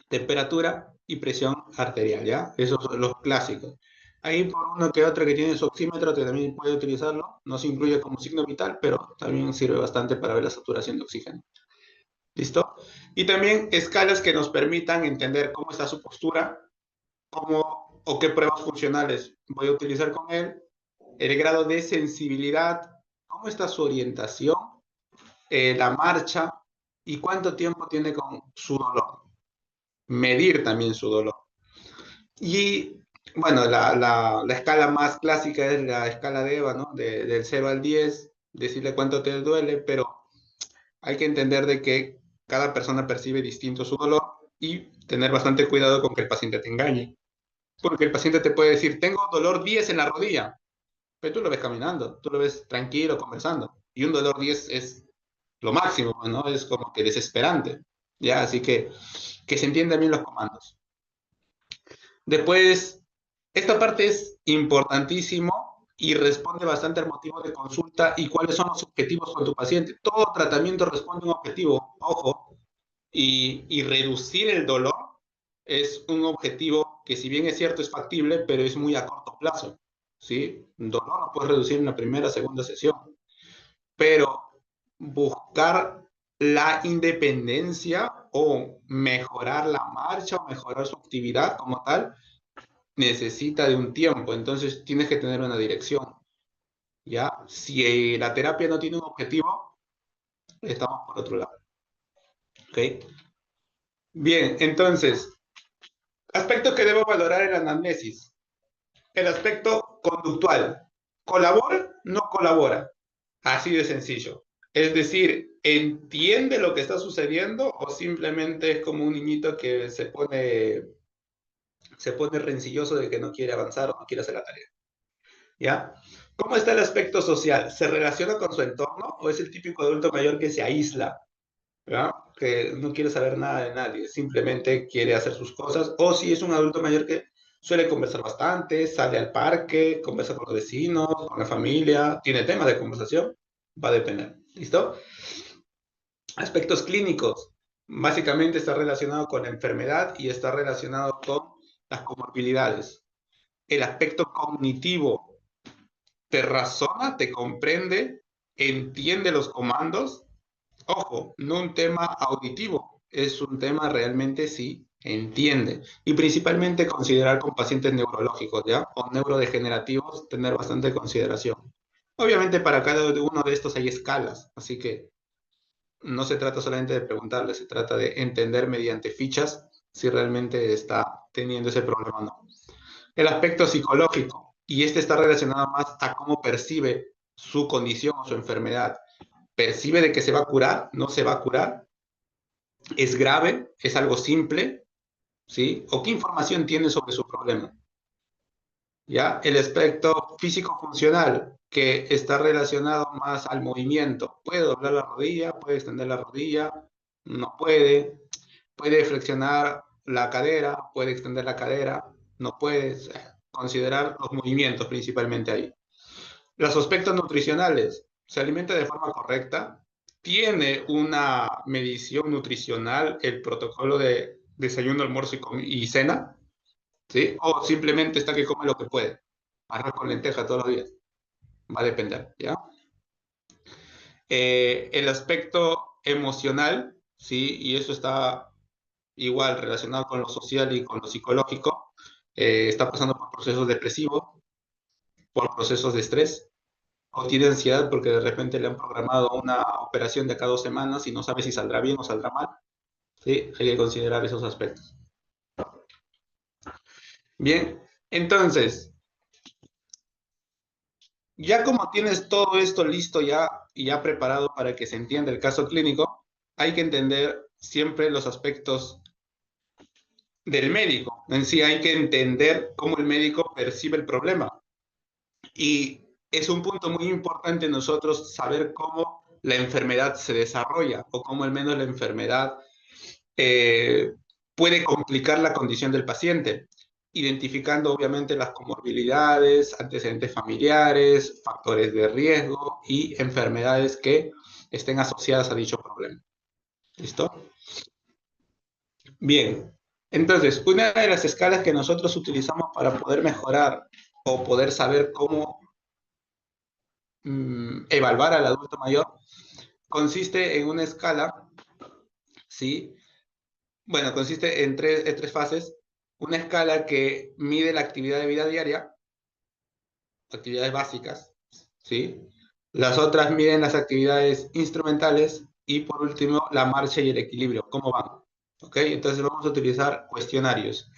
Speaker 1: temperatura y presión arterial, ¿ya? Esos son los clásicos. Ahí por uno que otro que tiene su oxímetro, que también puede utilizarlo, no se incluye como signo vital, pero también sirve bastante para ver la saturación de oxígeno. ¿Listo? Y también escalas que nos permitan entender cómo está su postura, cómo o qué pruebas funcionales voy a utilizar con él, el grado de sensibilidad, cómo está su orientación, la marcha y cuánto tiempo tiene con su dolor. Medir también su dolor. Y bueno, la escala más clásica es la escala de EVA, ¿no? Del 0 al 10, decirle cuánto te duele, pero hay que entender de que cada persona percibe distinto su dolor y tener bastante cuidado con que el paciente te engañe. Porque el paciente te puede decir, tengo dolor 10 en la rodilla, pero tú lo ves caminando, tú lo ves tranquilo, conversando. Y un dolor 10 es lo máximo, ¿no? Es como que desesperante. ¿Ya? Así que se entiendan bien los comandos. Después, esta parte es importantísimo y responde bastante al motivo de consulta y cuáles son los objetivos con tu paciente. Todo tratamiento responde a un objetivo, ojo, y reducir el dolor es un objetivo que si bien es cierto es factible, pero es muy a corto plazo, ¿sí? Dolor lo puedes reducir en la primera, segunda sesión, pero buscar la independencia o mejorar la marcha o mejorar su actividad como tal, necesita de un tiempo, entonces tienes que tener una dirección, ¿ya? Si la terapia no tiene un objetivo, estamos por otro lado, ¿ok? Bien, entonces, aspectos que debo valorar en la anamnesis. El aspecto conductual. ¿Colabora? No colabora. Así de sencillo. Es decir, ¿entiende lo que está sucediendo o simplemente es como un niñito que se pone rencilloso de que no quiere avanzar o no quiere hacer la tarea? ¿Ya? ¿Cómo está el aspecto social? ¿Se relaciona con su entorno o es el típico adulto mayor que se aísla? ¿Ya? Que no quiere saber nada de nadie, simplemente quiere hacer sus cosas? O si es un adulto mayor que suele conversar bastante, sale al parque, conversa con los vecinos, con la familia, tiene temas de conversación, va a depender. ¿Listo? Aspectos clínicos. Básicamente está relacionado con la enfermedad y está relacionado con las comorbilidades. El aspecto cognitivo. Te razona, te comprende, entiende los comandos. Ojo, no un tema auditivo, es un tema realmente, sí, entiende. Y principalmente considerar con pacientes neurológicos, ¿ya? O neurodegenerativos, tener bastante consideración. Obviamente para cada uno de estos hay escalas, así que no se trata solamente de preguntarle, se trata de entender mediante fichas si realmente está teniendo ese problema o no. El aspecto psicológico, y este está relacionado más a cómo percibe su condición o su enfermedad. ¿Percibe de que se va a curar? ¿No se va a curar? ¿Es grave? ¿Es algo simple? ¿Sí? ¿O qué información tiene sobre su problema? ¿Ya? El aspecto físico-funcional, que está relacionado más al movimiento. ¿Puede doblar la rodilla? ¿Puede extender la rodilla? No puede. ¿Puede flexionar la cadera? ¿Puede extender la cadera? No puede. Considerar los movimientos principalmente ahí. Los aspectos nutricionales. ¿Se alimenta de forma correcta? ¿Tiene una medición nutricional el protocolo de desayuno, almuerzo y cena? ¿Sí? O simplemente está que come lo que puede. Arroz con lenteja todos los días. Va a depender, ¿ya? El aspecto emocional, ¿sí? Y eso está igual relacionado con lo social y con lo psicológico. Está pasando por procesos depresivos, por procesos de estrés, o tiene ansiedad porque de repente le han programado una operación de acá 2 semanas y no sabe si saldrá bien o saldrá mal. ¿Sí? Hay que considerar esos aspectos. Bien, entonces, ya como tienes todo esto listo ya y ya preparado para que se entienda el caso clínico, hay que entender siempre los aspectos del médico. En sí hay que entender cómo el médico percibe el problema. Y es un punto muy importante nosotros saber cómo la enfermedad se desarrolla o cómo al menos la enfermedad eh, puede complicar la condición del paciente, identificando obviamente las comorbilidades, antecedentes familiares, factores de riesgo y enfermedades que estén asociadas a dicho problema. ¿Listo? Bien. Entonces, una de las escalas que nosotros utilizamos para poder mejorar o poder saber cómo evaluar al adulto mayor consiste en una escala, ¿sí? Bueno, consiste en tres fases. Una escala que mide la actividad de vida diaria, actividades básicas, ¿sí? Las otras miden las actividades instrumentales y por último la marcha y el equilibrio, cómo van. ¿Ok? Entonces vamos a utilizar cuestionarios.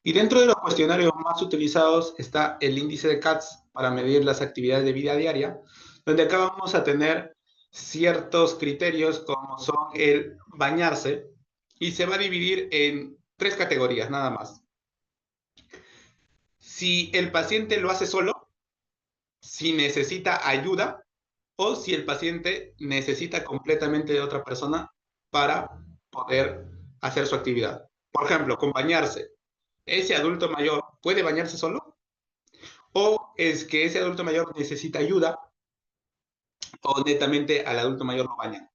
Speaker 1: Y dentro de los cuestionarios más utilizados está el índice de CATS para medir las actividades de vida diaria, donde acá vamos a tener ciertos criterios como son el bañarse y se va a dividir en tres categorías nada más. Si el paciente lo hace solo, si necesita ayuda o si el paciente necesita completamente de otra persona para poder hacer su actividad. Por ejemplo, con bañarse. ¿Ese adulto mayor puede bañarse solo? ¿O es que ese adulto mayor necesita ayuda o netamente al adulto mayor lo bañan?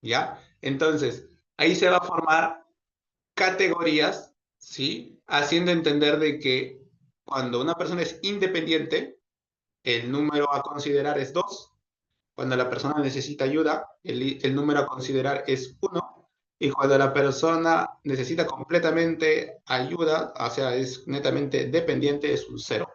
Speaker 1: ¿Ya? Entonces, ahí se va a formar categorías, ¿sí? Haciendo entender de que cuando una persona es independiente, el número a considerar es 2. Cuando la persona necesita ayuda, el número a considerar es 1. Y cuando la persona necesita completamente ayuda, o sea, es netamente dependiente, es un 0.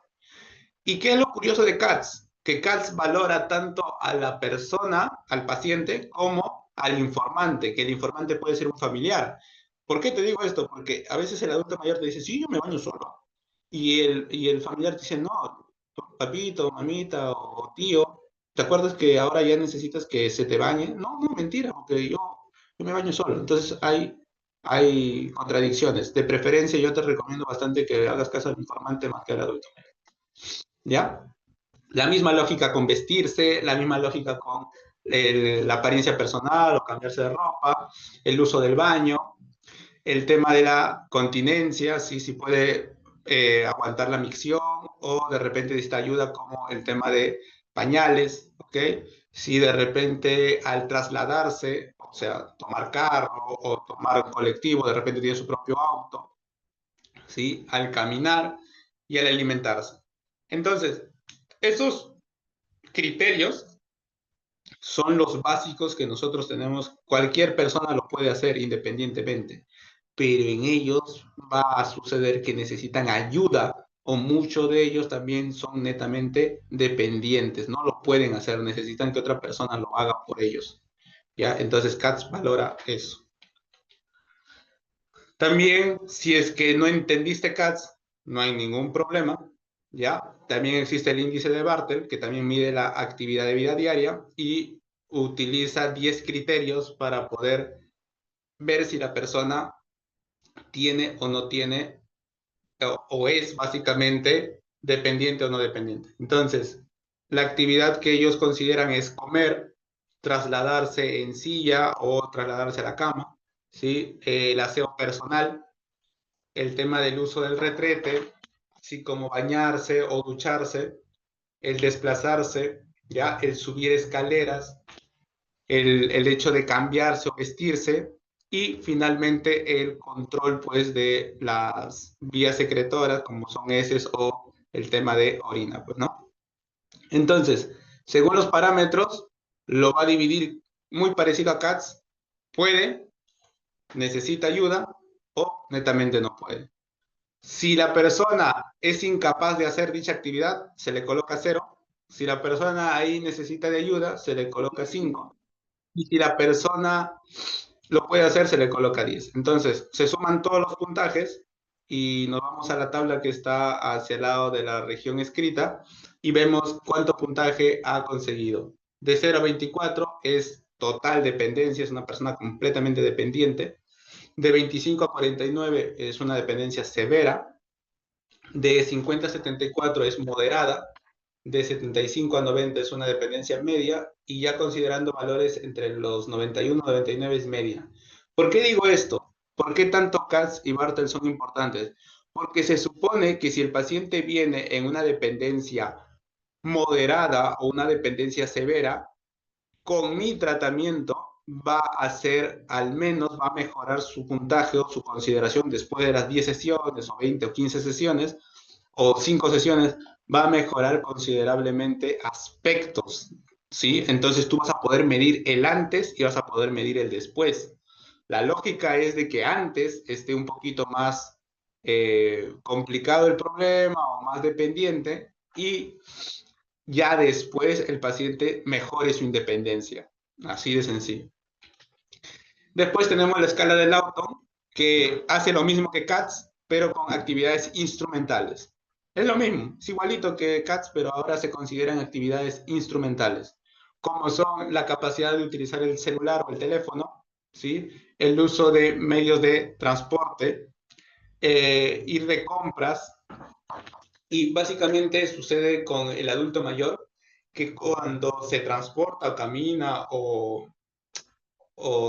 Speaker 1: ¿Y qué es lo curioso de CATS? Que CATS valora tanto a la persona, al paciente, como al informante, que el informante puede ser un familiar. ¿Por qué te digo esto? Porque a veces el adulto mayor te dice, sí, yo me baño solo. Y el familiar te dice, no, papito, mamita o tío, ¿te acuerdas que ahora ya necesitas que se te bañe? No, no, mentira, porque yo me baño solo. Entonces hay contradicciones. De preferencia, yo te recomiendo bastante que hagas caso al informante más que al adulto. ¿Ya? La misma lógica con vestirse, la misma lógica con la apariencia personal o cambiarse de ropa, el uso del baño, el tema de la continencia, si puede aguantar la micción o de repente necesita ayuda como el tema de pañales, ¿ok? Si de repente al trasladarse, o sea, tomar carro o tomar un colectivo, de repente tiene su propio auto, ¿sí? Al caminar y al alimentarse. Entonces, esos criterios son los básicos que nosotros tenemos, cualquier persona lo puede hacer independientemente, pero en ellos va a suceder que necesitan ayuda o muchos de ellos también son netamente dependientes, no lo pueden hacer, necesitan que otra persona lo haga por ellos, ¿ya? Entonces CATS valora eso. También, si es que no entendiste CATS, no hay ningún problema, ¿ya? También existe el índice de Bartel, que también mide la actividad de vida diaria y utiliza 10 criterios para poder ver si la persona tiene o no tiene, o es básicamente dependiente o no dependiente. Entonces, la actividad que ellos consideran es comer, trasladarse en silla o trasladarse a la cama, ¿sí? El aseo personal, el tema del uso del retrete, así como bañarse o ducharse, el desplazarse, ¿ya? El subir escaleras, el hecho de cambiarse o vestirse, y finalmente el control pues de las vías secretoras como son heces o el tema de orina, pues, ¿no? Entonces, según los parámetros, lo va a dividir muy parecido a CATS, puede, necesita ayuda o netamente no puede. Si la persona es incapaz de hacer dicha actividad, se le coloca 0. Si la persona ahí necesita de ayuda, se le coloca 5. Y si la persona lo puede hacer, se le coloca 10. Entonces, se suman todos los puntajes y nos vamos a la tabla que está hacia el lado de la región escrita y vemos cuánto puntaje ha conseguido. De 0 a 24 es total dependencia, es una persona completamente dependiente. De 25 a 49 es una dependencia severa. De 50 a 74 es moderada. De 75 a 90 es una dependencia media, y ya considerando valores entre los 91 y 99 es media. ¿Por qué digo esto? ¿Por qué tanto Katz y Bartel son importantes? Porque se supone que si el paciente viene en una dependencia moderada o una dependencia severa, con mi tratamiento va a ser, al menos va a mejorar su puntaje o su consideración después de las 10 sesiones o 20 o 15 sesiones o 5 sesiones, va a mejorar considerablemente aspectos, ¿sí? Entonces tú vas a poder medir el antes y vas a poder medir el después. La lógica es de que antes esté un poquito más complicado el problema o más dependiente, y ya después el paciente mejore su independencia. Así de sencillo. Después tenemos la escala del Lawton, que hace lo mismo que CATS, pero con actividades instrumentales. Es lo mismo, es igualito que CATS, pero ahora se consideran actividades instrumentales, como son la capacidad de utilizar el celular o el teléfono, ¿sí? El uso de medios de transporte, ir de compras, y básicamente sucede con el adulto mayor que cuando se transporta o camina o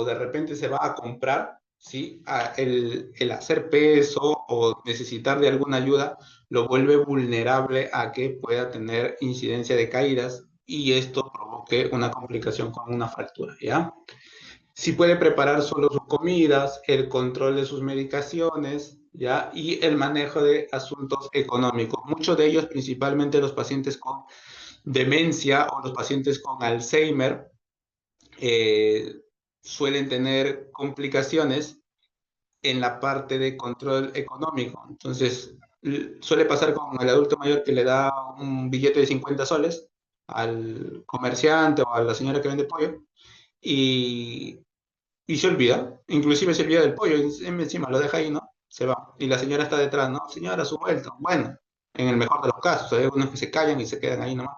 Speaker 1: de repente se va a comprar, ¿sí? El hacer peso o necesitar de alguna ayuda lo vuelve vulnerable a que pueda tener incidencia de caídas y esto provoque una complicación con una fractura, ¿ya? Si puede preparar solo sus comidas, el control de sus medicaciones, ¿ya? Y el manejo de asuntos económicos. Muchos de ellos, principalmente los pacientes con demencia o los pacientes con Alzheimer, eh, suelen tener complicaciones en la parte de control económico. Entonces, suele pasar con el adulto mayor que le da un billete de 50 soles al comerciante o a la señora que vende pollo y, y se olvida, inclusive se olvida del pollo, encima lo deja ahí, ¿no? Se va. Y la señora está detrás, ¿no? Señora, su vuelta. Bueno, en el mejor de los casos, hay algunos que se callan y se quedan ahí nomás.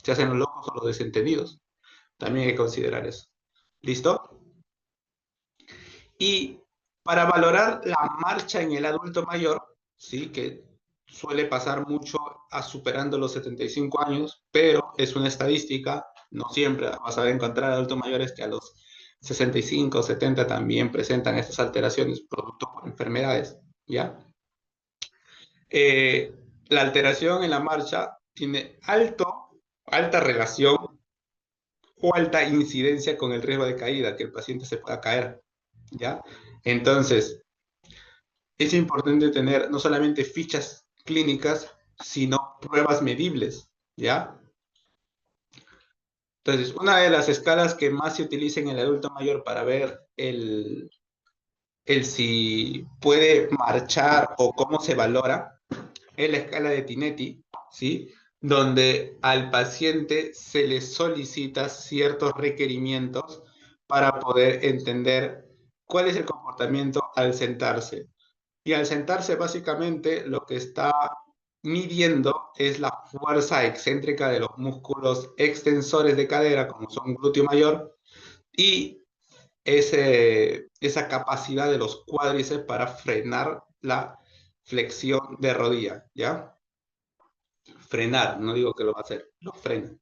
Speaker 1: Se hacen los locos o los desentendidos. También hay que considerar eso. ¿Listo? Y para valorar la marcha en el adulto mayor, ¿sí? Que suele pasar mucho a superando los 75 años, pero es una estadística, no siempre vas a encontrar adultos mayores que a los 65 o 70 también presentan estas alteraciones producto por enfermedades, ¿ya? Eh, la alteración en la marcha tiene alta relación o alta incidencia con el riesgo de caída, que el paciente se pueda caer, ¿ya? Entonces, es importante tener no solamente fichas clínicas, sino pruebas medibles, ¿ya? Entonces, una de las escalas que más se utiliza en el adulto mayor para ver el si puede marchar o cómo se valora es la escala de Tinetti, ¿sí? Donde al paciente se le solicita ciertos requerimientos para poder entender cuál es el comportamiento al sentarse. Y al sentarse, básicamente, lo que está midiendo es la fuerza excéntrica de los músculos extensores de cadera, como son glúteo mayor, y esa capacidad de los cuádriceps para frenar la flexión de rodilla, ¿ya? Frenar, no digo que lo va a hacer, lo frena.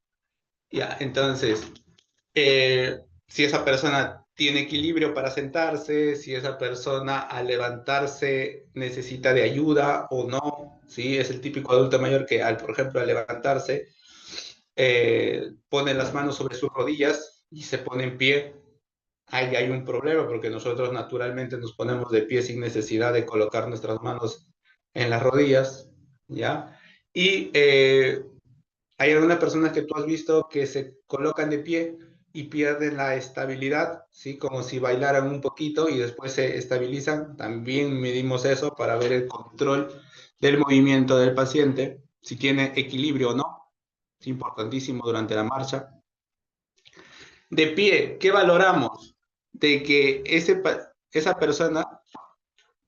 Speaker 1: ¿Ya? Entonces, si esa persona tiene equilibrio para sentarse, si esa persona al levantarse necesita de ayuda o no, ¿sí? Es el típico adulto mayor que, por ejemplo, al levantarse, pone las manos sobre sus rodillas y se pone en pie. Ahí hay un problema porque nosotros naturalmente nos ponemos de pie sin necesidad de colocar nuestras manos en las rodillas, ¿ya? Y hay algunas personas que tú has visto que se colocan de pie y pierden la estabilidad, ¿sí? Como si bailaran un poquito y después se estabilizan. También medimos eso para ver el control del movimiento del paciente, si tiene equilibrio o no. Es importantísimo durante la marcha. De pie, ¿qué valoramos? De que esa persona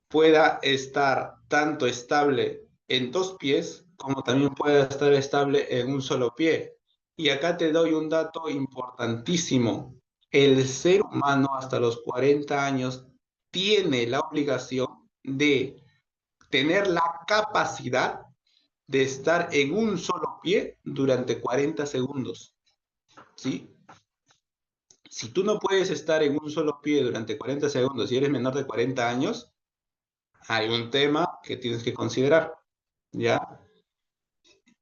Speaker 1: pueda estar tanto estable en dos pies como también pueda estar estable en un solo pie. Y acá te doy un dato importantísimo. El ser humano hasta los 40 años tiene la obligación de tener la capacidad de estar en un solo pie durante 40 segundos. ¿Sí? Si tú no puedes estar en un solo pie durante 40 segundos y eres menor de 40 años, hay un tema que tienes que considerar, ¿ya?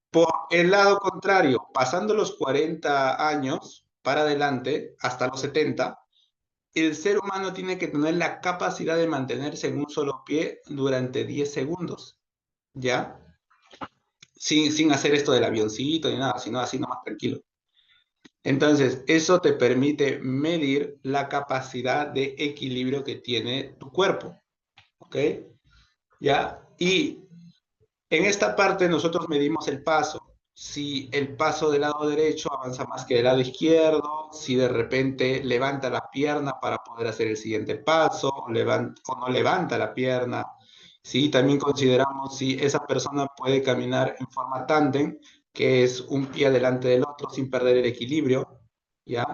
Speaker 1: Por el lado contrario, pasando los 40 años para adelante, hasta los 70, el ser humano tiene que tener la capacidad de mantenerse en un solo pie durante 10 segundos, ¿ya? Sin hacer esto del avioncito ni nada, sino así nomás tranquilo. Entonces, eso te permite medir la capacidad de equilibrio que tiene tu cuerpo, ¿ok? ¿Ya? Y en esta parte nosotros medimos el paso. Si el paso del lado derecho avanza más que del lado izquierdo, si de repente levanta la pierna para poder hacer el siguiente paso, o no levanta la pierna. Sí, también consideramos si esa persona puede caminar en forma tándem, que es un pie delante del otro sin perder el equilibrio, ¿ya?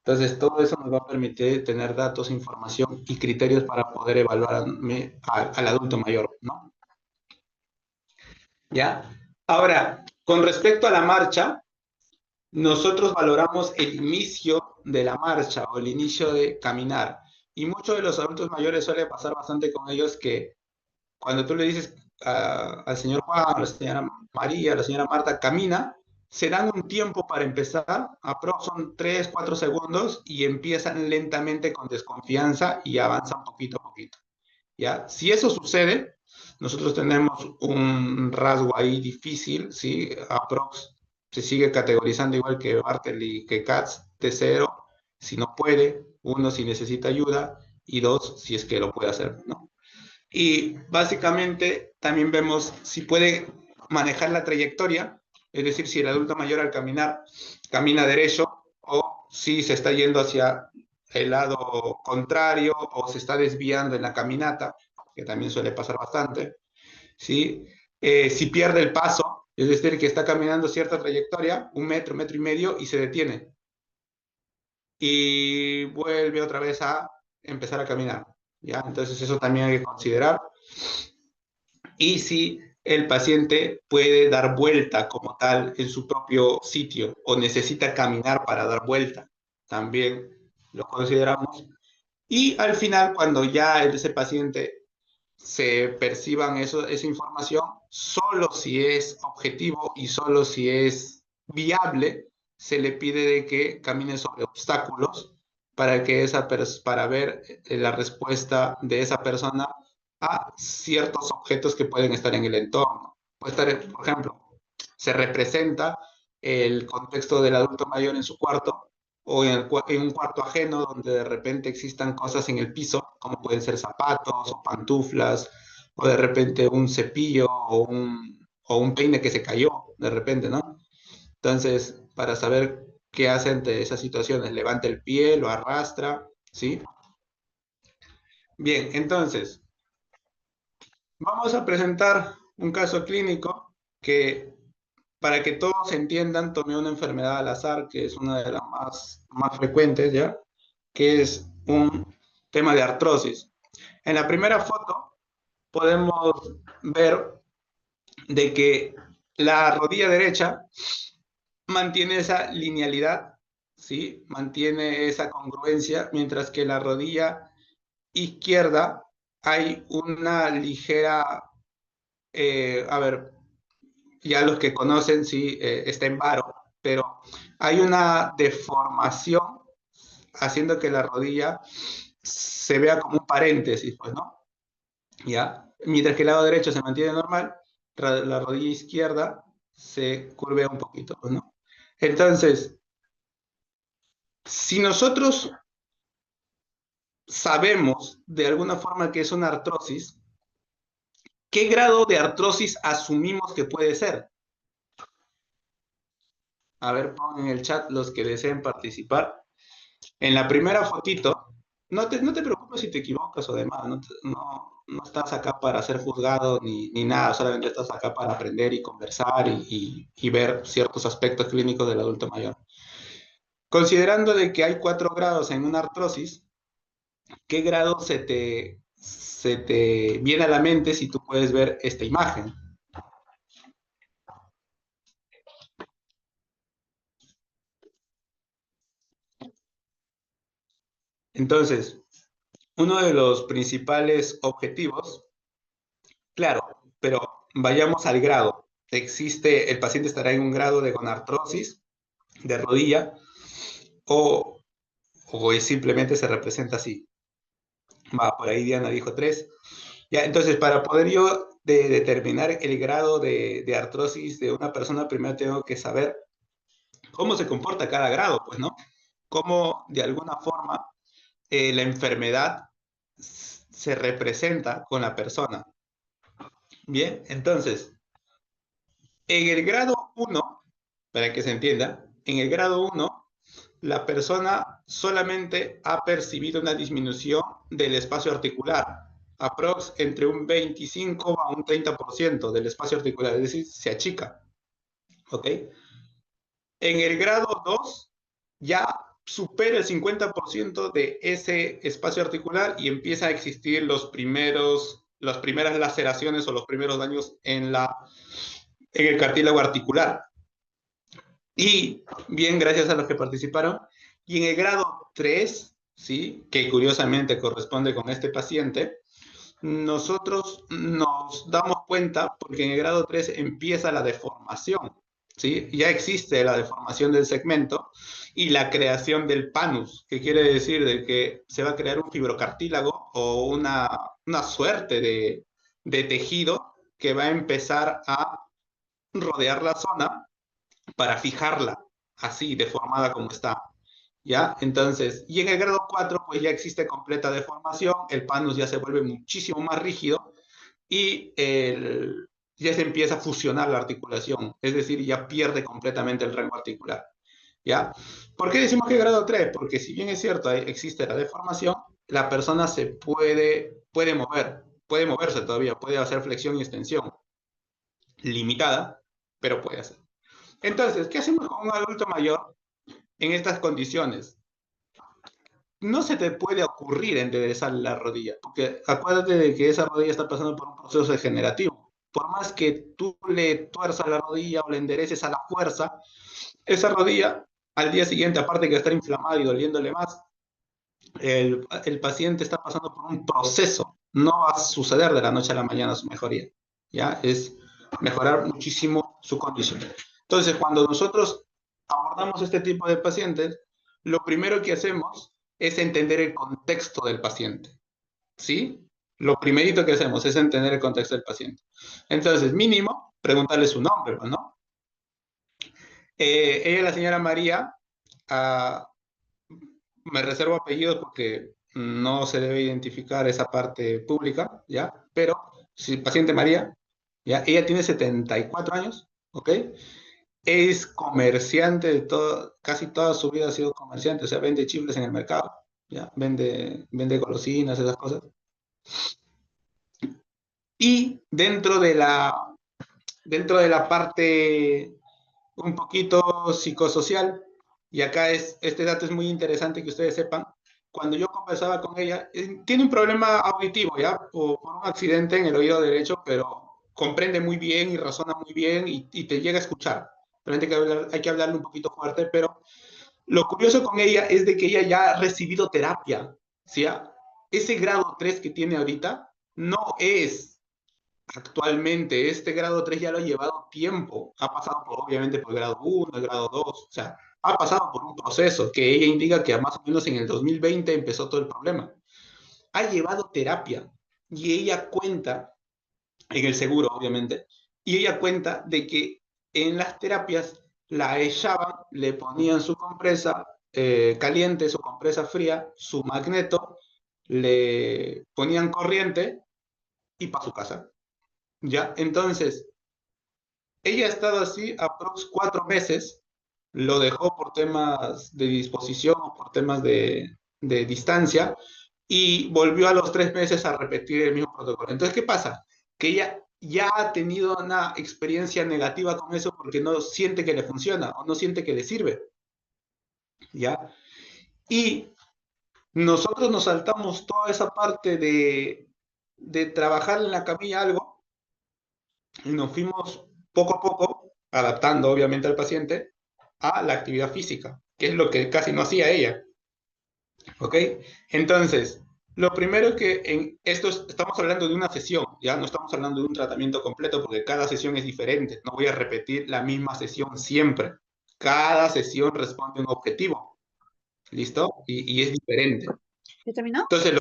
Speaker 1: Entonces, todo eso nos va a permitir tener datos, información y criterios para poder evaluar al adulto mayor, ¿no? ¿Ya? Ahora, con respecto a la marcha, nosotros valoramos el inicio de la marcha o el inicio de caminar. Y muchos de los adultos mayores suele pasar bastante con ellos que cuando tú le dices al señor Juan, a la señora María, a la señora Marta, camina, se dan un tiempo para empezar, aproximadamente son 3, 4 segundos y empiezan lentamente con desconfianza y avanzan poquito a poquito. ¿Ya? Si eso sucede, nosotros tenemos un rasgo ahí difícil, ¿sí? Aprox se sigue categorizando igual que Bartley y que Katz, T0, si no puede, uno, si necesita ayuda, y dos, si es que lo puede hacer, ¿no? Y básicamente también vemos si puede manejar la trayectoria, es decir, si el adulto mayor al caminar camina derecho o si se está yendo hacia el lado contrario o se está desviando en la caminata, que también suele pasar bastante, ¿sí? Si pierde el paso, es decir, que está caminando cierta trayectoria, un metro, metro y medio, y se detiene. Y vuelve otra vez a empezar a caminar, ¿ya? Entonces eso también hay que considerar. Y si el paciente puede dar vuelta como tal en su propio sitio o necesita caminar para dar vuelta, también lo consideramos. Y al final, cuando ya ese paciente se perciban esa información, solo si es objetivo y solo si es viable, se le pide de que camine sobre obstáculos para que para ver la respuesta de esa persona a ciertos objetos que pueden estar en el entorno. Puede estar, por ejemplo, se representa el contexto del adulto mayor en su cuarto o en un cuarto ajeno donde de repente existan cosas en el piso, como pueden ser zapatos o pantuflas, o de repente un cepillo o un peine que se cayó de repente, ¿no? Entonces, para saber qué hace ante esas situaciones, levanta el pie, lo arrastra, ¿sí? Bien, entonces, vamos a presentar un caso clínico que, para que todos entiendan, tomé una enfermedad al azar, que es una de las más frecuentes, ¿ya? Que es un tema de artrosis. En la primera foto podemos ver de que la rodilla derecha mantiene esa linealidad, ¿sí? Mantiene esa congruencia, mientras que la rodilla izquierda hay una ligera, a ver, ya los que conocen, sí, está en varo, pero hay una deformación haciendo que la rodilla se vea como un paréntesis, pues, ¿no? ¿Ya? Mientras que el lado derecho se mantiene normal, la rodilla izquierda se curvea un poquito, pues, ¿no? Entonces, si nosotros sabemos de alguna forma que es una artrosis, ¿qué grado de artrosis asumimos que puede ser? A ver, pongan en el chat los que deseen participar. En la primera fotito, no te preocupes si te equivocas o demás, no estás acá para ser juzgado ni nada, solamente estás acá para aprender y conversar y ver ciertos aspectos clínicos del adulto mayor. Considerando de que hay 4 grados en una artrosis, ¿qué grado se te viene a la mente si tú puedes ver esta imagen? Entonces, uno de los principales objetivos, claro, pero vayamos al grado. El paciente estará en un grado de gonartrosis, de rodilla, o, simplemente se representa así. Va, por ahí Diana dijo 3. Ya, entonces, para poder yo determinar el grado de artrosis de una persona, primero tengo que saber cómo se comporta cada grado, pues, ¿no? Cómo, de alguna forma, la enfermedad se representa con la persona. Bien, entonces, en el grado 1, para que se entienda, en el grado 1, la persona solamente ha percibido una disminución del espacio articular, aprox entre un 25 a un 30% del espacio articular, es decir, se achica, ¿ok? En el grado 2 ya supera el 50% de ese espacio articular y empieza a existir las primeras laceraciones o los primeros daños en el cartílago articular. Y bien, gracias a los que participaron. Y en el grado 3, ¿sí? Que curiosamente corresponde con este paciente, nosotros nos damos cuenta porque en el grado 3 empieza la deformación, ¿sí? Ya existe la deformación del segmento y la creación del panus, que quiere decir de que se va a crear un fibrocartílago o una suerte de tejido que va a empezar a rodear la zona para fijarla así, deformada como está. ¿Ya? Entonces, y en el grado 4 pues ya existe completa deformación, el panus ya se vuelve muchísimo más rígido y ya se empieza a fusionar la articulación, es decir, ya pierde completamente el rango articular. ¿Ya? ¿Por qué decimos que grado 3? Porque si bien es cierto, existe la deformación, la persona puede mover, puede moverse todavía, puede hacer flexión y extensión, limitada, pero puede hacer. Entonces, ¿qué hacemos con un adulto mayor en estas condiciones? No se te puede ocurrir enderezar la rodilla, porque acuérdate de que esa rodilla está pasando por un proceso degenerativo. Por más que tú le tuerzas la rodilla o le endereces a la fuerza, esa rodilla al día siguiente, aparte de que estar inflamada y doliéndole más, el paciente está pasando por un proceso. No va a suceder de la noche a la mañana su mejoría. ¿Ya? Es mejorar muchísimo su condición. Entonces, cuando nosotros abordamos este tipo de pacientes, lo primero que hacemos es entender el contexto del paciente. ¿Sí? Lo primerito que hacemos es entender el contexto del paciente. Entonces, mínimo, preguntarle su nombre, ¿no? Ella es la señora María. ah, Me reservo apellidos porque no se debe identificar esa parte pública, ¿ya? Pero, si paciente María, ¿ya? Ella tiene 74 años, ¿ok? Es comerciante de todo, casi toda su vida ha sido comerciante, o sea, vende chifles en el mercado, ¿ya? Vende golosinas, esas cosas. Y dentro de la parte un poquito psicosocial, y acá este dato es muy interesante que ustedes sepan, cuando yo conversaba con ella, tiene un problema auditivo, ¿ya? Por un accidente en el oído derecho, pero comprende muy bien y razona muy bien y te llega a escuchar. Realmente hay que hablarle un poquito fuerte, pero lo curioso con ella es de que ella ya ha recibido terapia, ¿sí? Ese grado 3 que tiene ahorita no es actualmente. Este grado 3 ya lo ha llevado tiempo. Ha pasado obviamente por el grado 1, el grado 2, o sea, ha pasado por un proceso que ella indica que más o menos en el 2020 empezó todo el problema. Ha llevado terapia y ella cuenta, en el seguro obviamente, y ella cuenta de que en las terapias la echaban, le ponían su compresa caliente, su compresa fría, su magneto, le ponían corriente y para su casa. ¿Ya? Entonces, ella ha estado así aprox 4 meses, lo dejó por temas de disposición o por temas de distancia y volvió a los 3 meses a repetir el mismo protocolo. Entonces, ¿qué pasa? Que ella ya ha tenido una experiencia negativa con eso porque no siente que le funciona o no siente que le sirve, ¿ya? Y nosotros nos saltamos toda esa parte de trabajar en la camilla algo y nos fuimos poco a poco adaptando obviamente al paciente a la actividad física, que es lo que casi no hacía ella, ¿ok? Entonces, lo primero que en esto estamos hablando de una sesión, ya no estamos hablando de un tratamiento completo porque cada sesión es diferente, no voy a repetir la misma sesión siempre, cada sesión responde a un objetivo, ¿listo? Y es diferente.
Speaker 3: ¿Ya terminó?
Speaker 1: Entonces,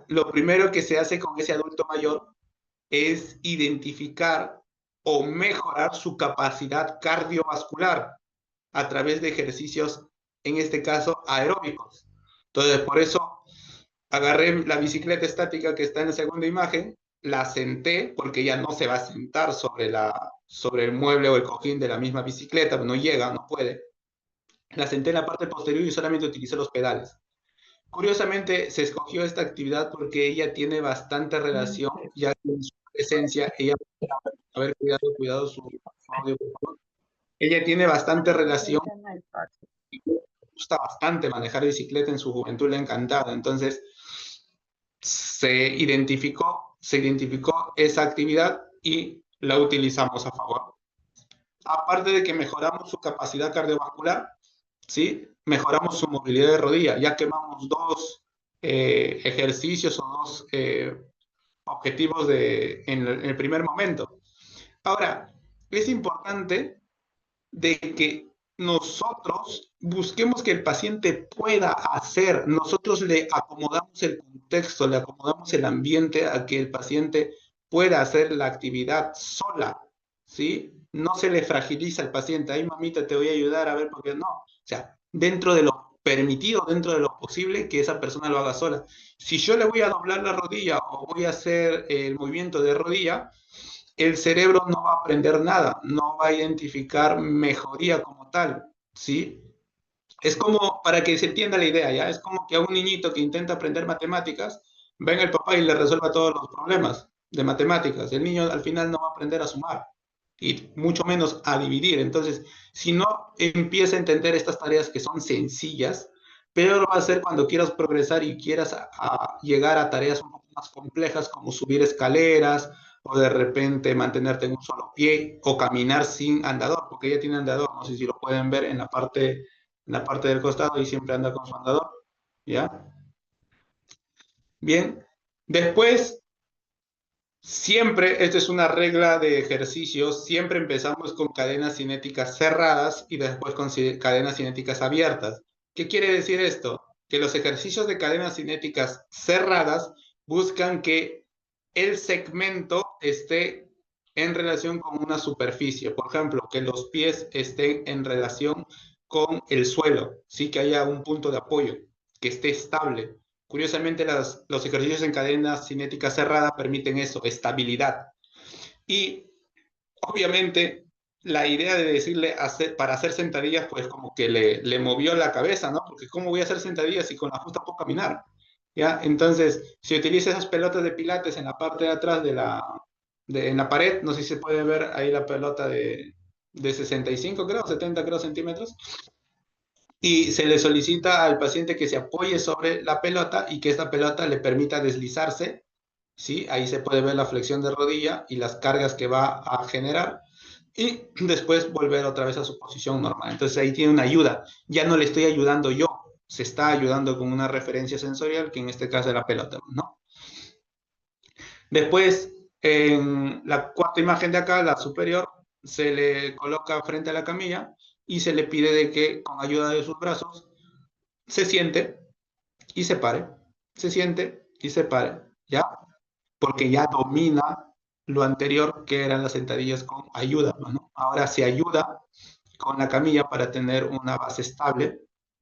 Speaker 1: lo primero que se hace con ese adulto mayor es identificar o mejorar su capacidad cardiovascular a través de ejercicios, en este caso, aeróbicos. Entonces, por eso agarré la bicicleta estática que está en la segunda imagen, la senté, porque ella no se va a sentar sobre el mueble o el cojín de la misma bicicleta, no llega, no puede. La senté en la parte posterior y solamente utilicé los pedales. Curiosamente, se escogió esta actividad porque ella tiene bastante relación, ya que en su presencia, ella, a ver, cuidado su audio, por favor. Ella tiene bastante relación, le gusta bastante manejar bicicleta, en su juventud le ha encantado, entonces se identificó esa actividad y la utilizamos a favor. Aparte de que mejoramos su capacidad cardiovascular, ¿sí? Mejoramos su movilidad de rodilla, ya quemamos dos ejercicios o dos objetivos en el primer momento. Ahora, es importante de que nosotros busquemos que el paciente pueda hacer, nosotros le acomodamos el contexto, le acomodamos el ambiente a que el paciente pueda hacer la actividad sola, ¿sí? No se le fragiliza al paciente, ay mamita, te voy a ayudar a ver por qué no. O sea, dentro de lo permitido, dentro de lo posible, que esa persona lo haga sola. Si yo le voy a doblar la rodilla o voy a hacer el movimiento de rodilla, el cerebro no va a aprender nada, no va a identificar mejoría como tal, ¿sí? Es como, para que se entienda la idea, ¿ya? Es como que a un niñito que intenta aprender matemáticas, venga el papá y le resuelva todos los problemas de matemáticas. El niño al final no va a aprender a sumar y mucho menos a dividir. Entonces, si no empieza a entender estas tareas que son sencillas, peor va a ser cuando quieras progresar y quieras llegar a tareas un poco más complejas como subir escaleras o de repente mantenerte en un solo pie o caminar sin andador, porque ella tiene andador, no sé si lo pueden ver en la parte del costado y siempre anda con su andador, ¿ya? Bien, después, siempre, esta es una regla de ejercicios, siempre empezamos con cadenas cinéticas cerradas y después con cadenas cinéticas abiertas. ¿Qué quiere decir esto? Que los ejercicios de cadenas cinéticas cerradas buscan que el segmento esté en relación con una superficie. Por ejemplo, que los pies estén en relación con el suelo, sí que haya un punto de apoyo, que esté estable. Curiosamente, los ejercicios en cadena cinética cerrada permiten eso, estabilidad. Y obviamente la idea de decirle para hacer sentadillas, pues como que le movió la cabeza, ¿no? Porque ¿cómo voy a hacer sentadillas si con la justa puedo caminar? ¿Ya? Entonces, si utiliza esas pelotas de pilates en la parte de atrás en la pared, no sé si se puede ver ahí la pelota de 65, creo, 70, creo, centímetros, y se le solicita al paciente que se apoye sobre la pelota y que esta pelota le permita deslizarse, ¿sí? Ahí se puede ver la flexión de rodilla y las cargas que va a generar y después volver otra vez a su posición normal. Entonces ahí tiene una ayuda. Ya no le estoy ayudando yo, se está ayudando con una referencia sensorial, que en este caso es la pelota, ¿no? Después, en la cuarta imagen de acá, la superior, se le coloca frente a la camilla y se le pide de que con ayuda de sus brazos se siente y se pare, se siente y se pare, ¿ya? Porque ya domina lo anterior que eran las sentadillas con ayuda, ¿no? Ahora se ayuda con la camilla para tener una base estable,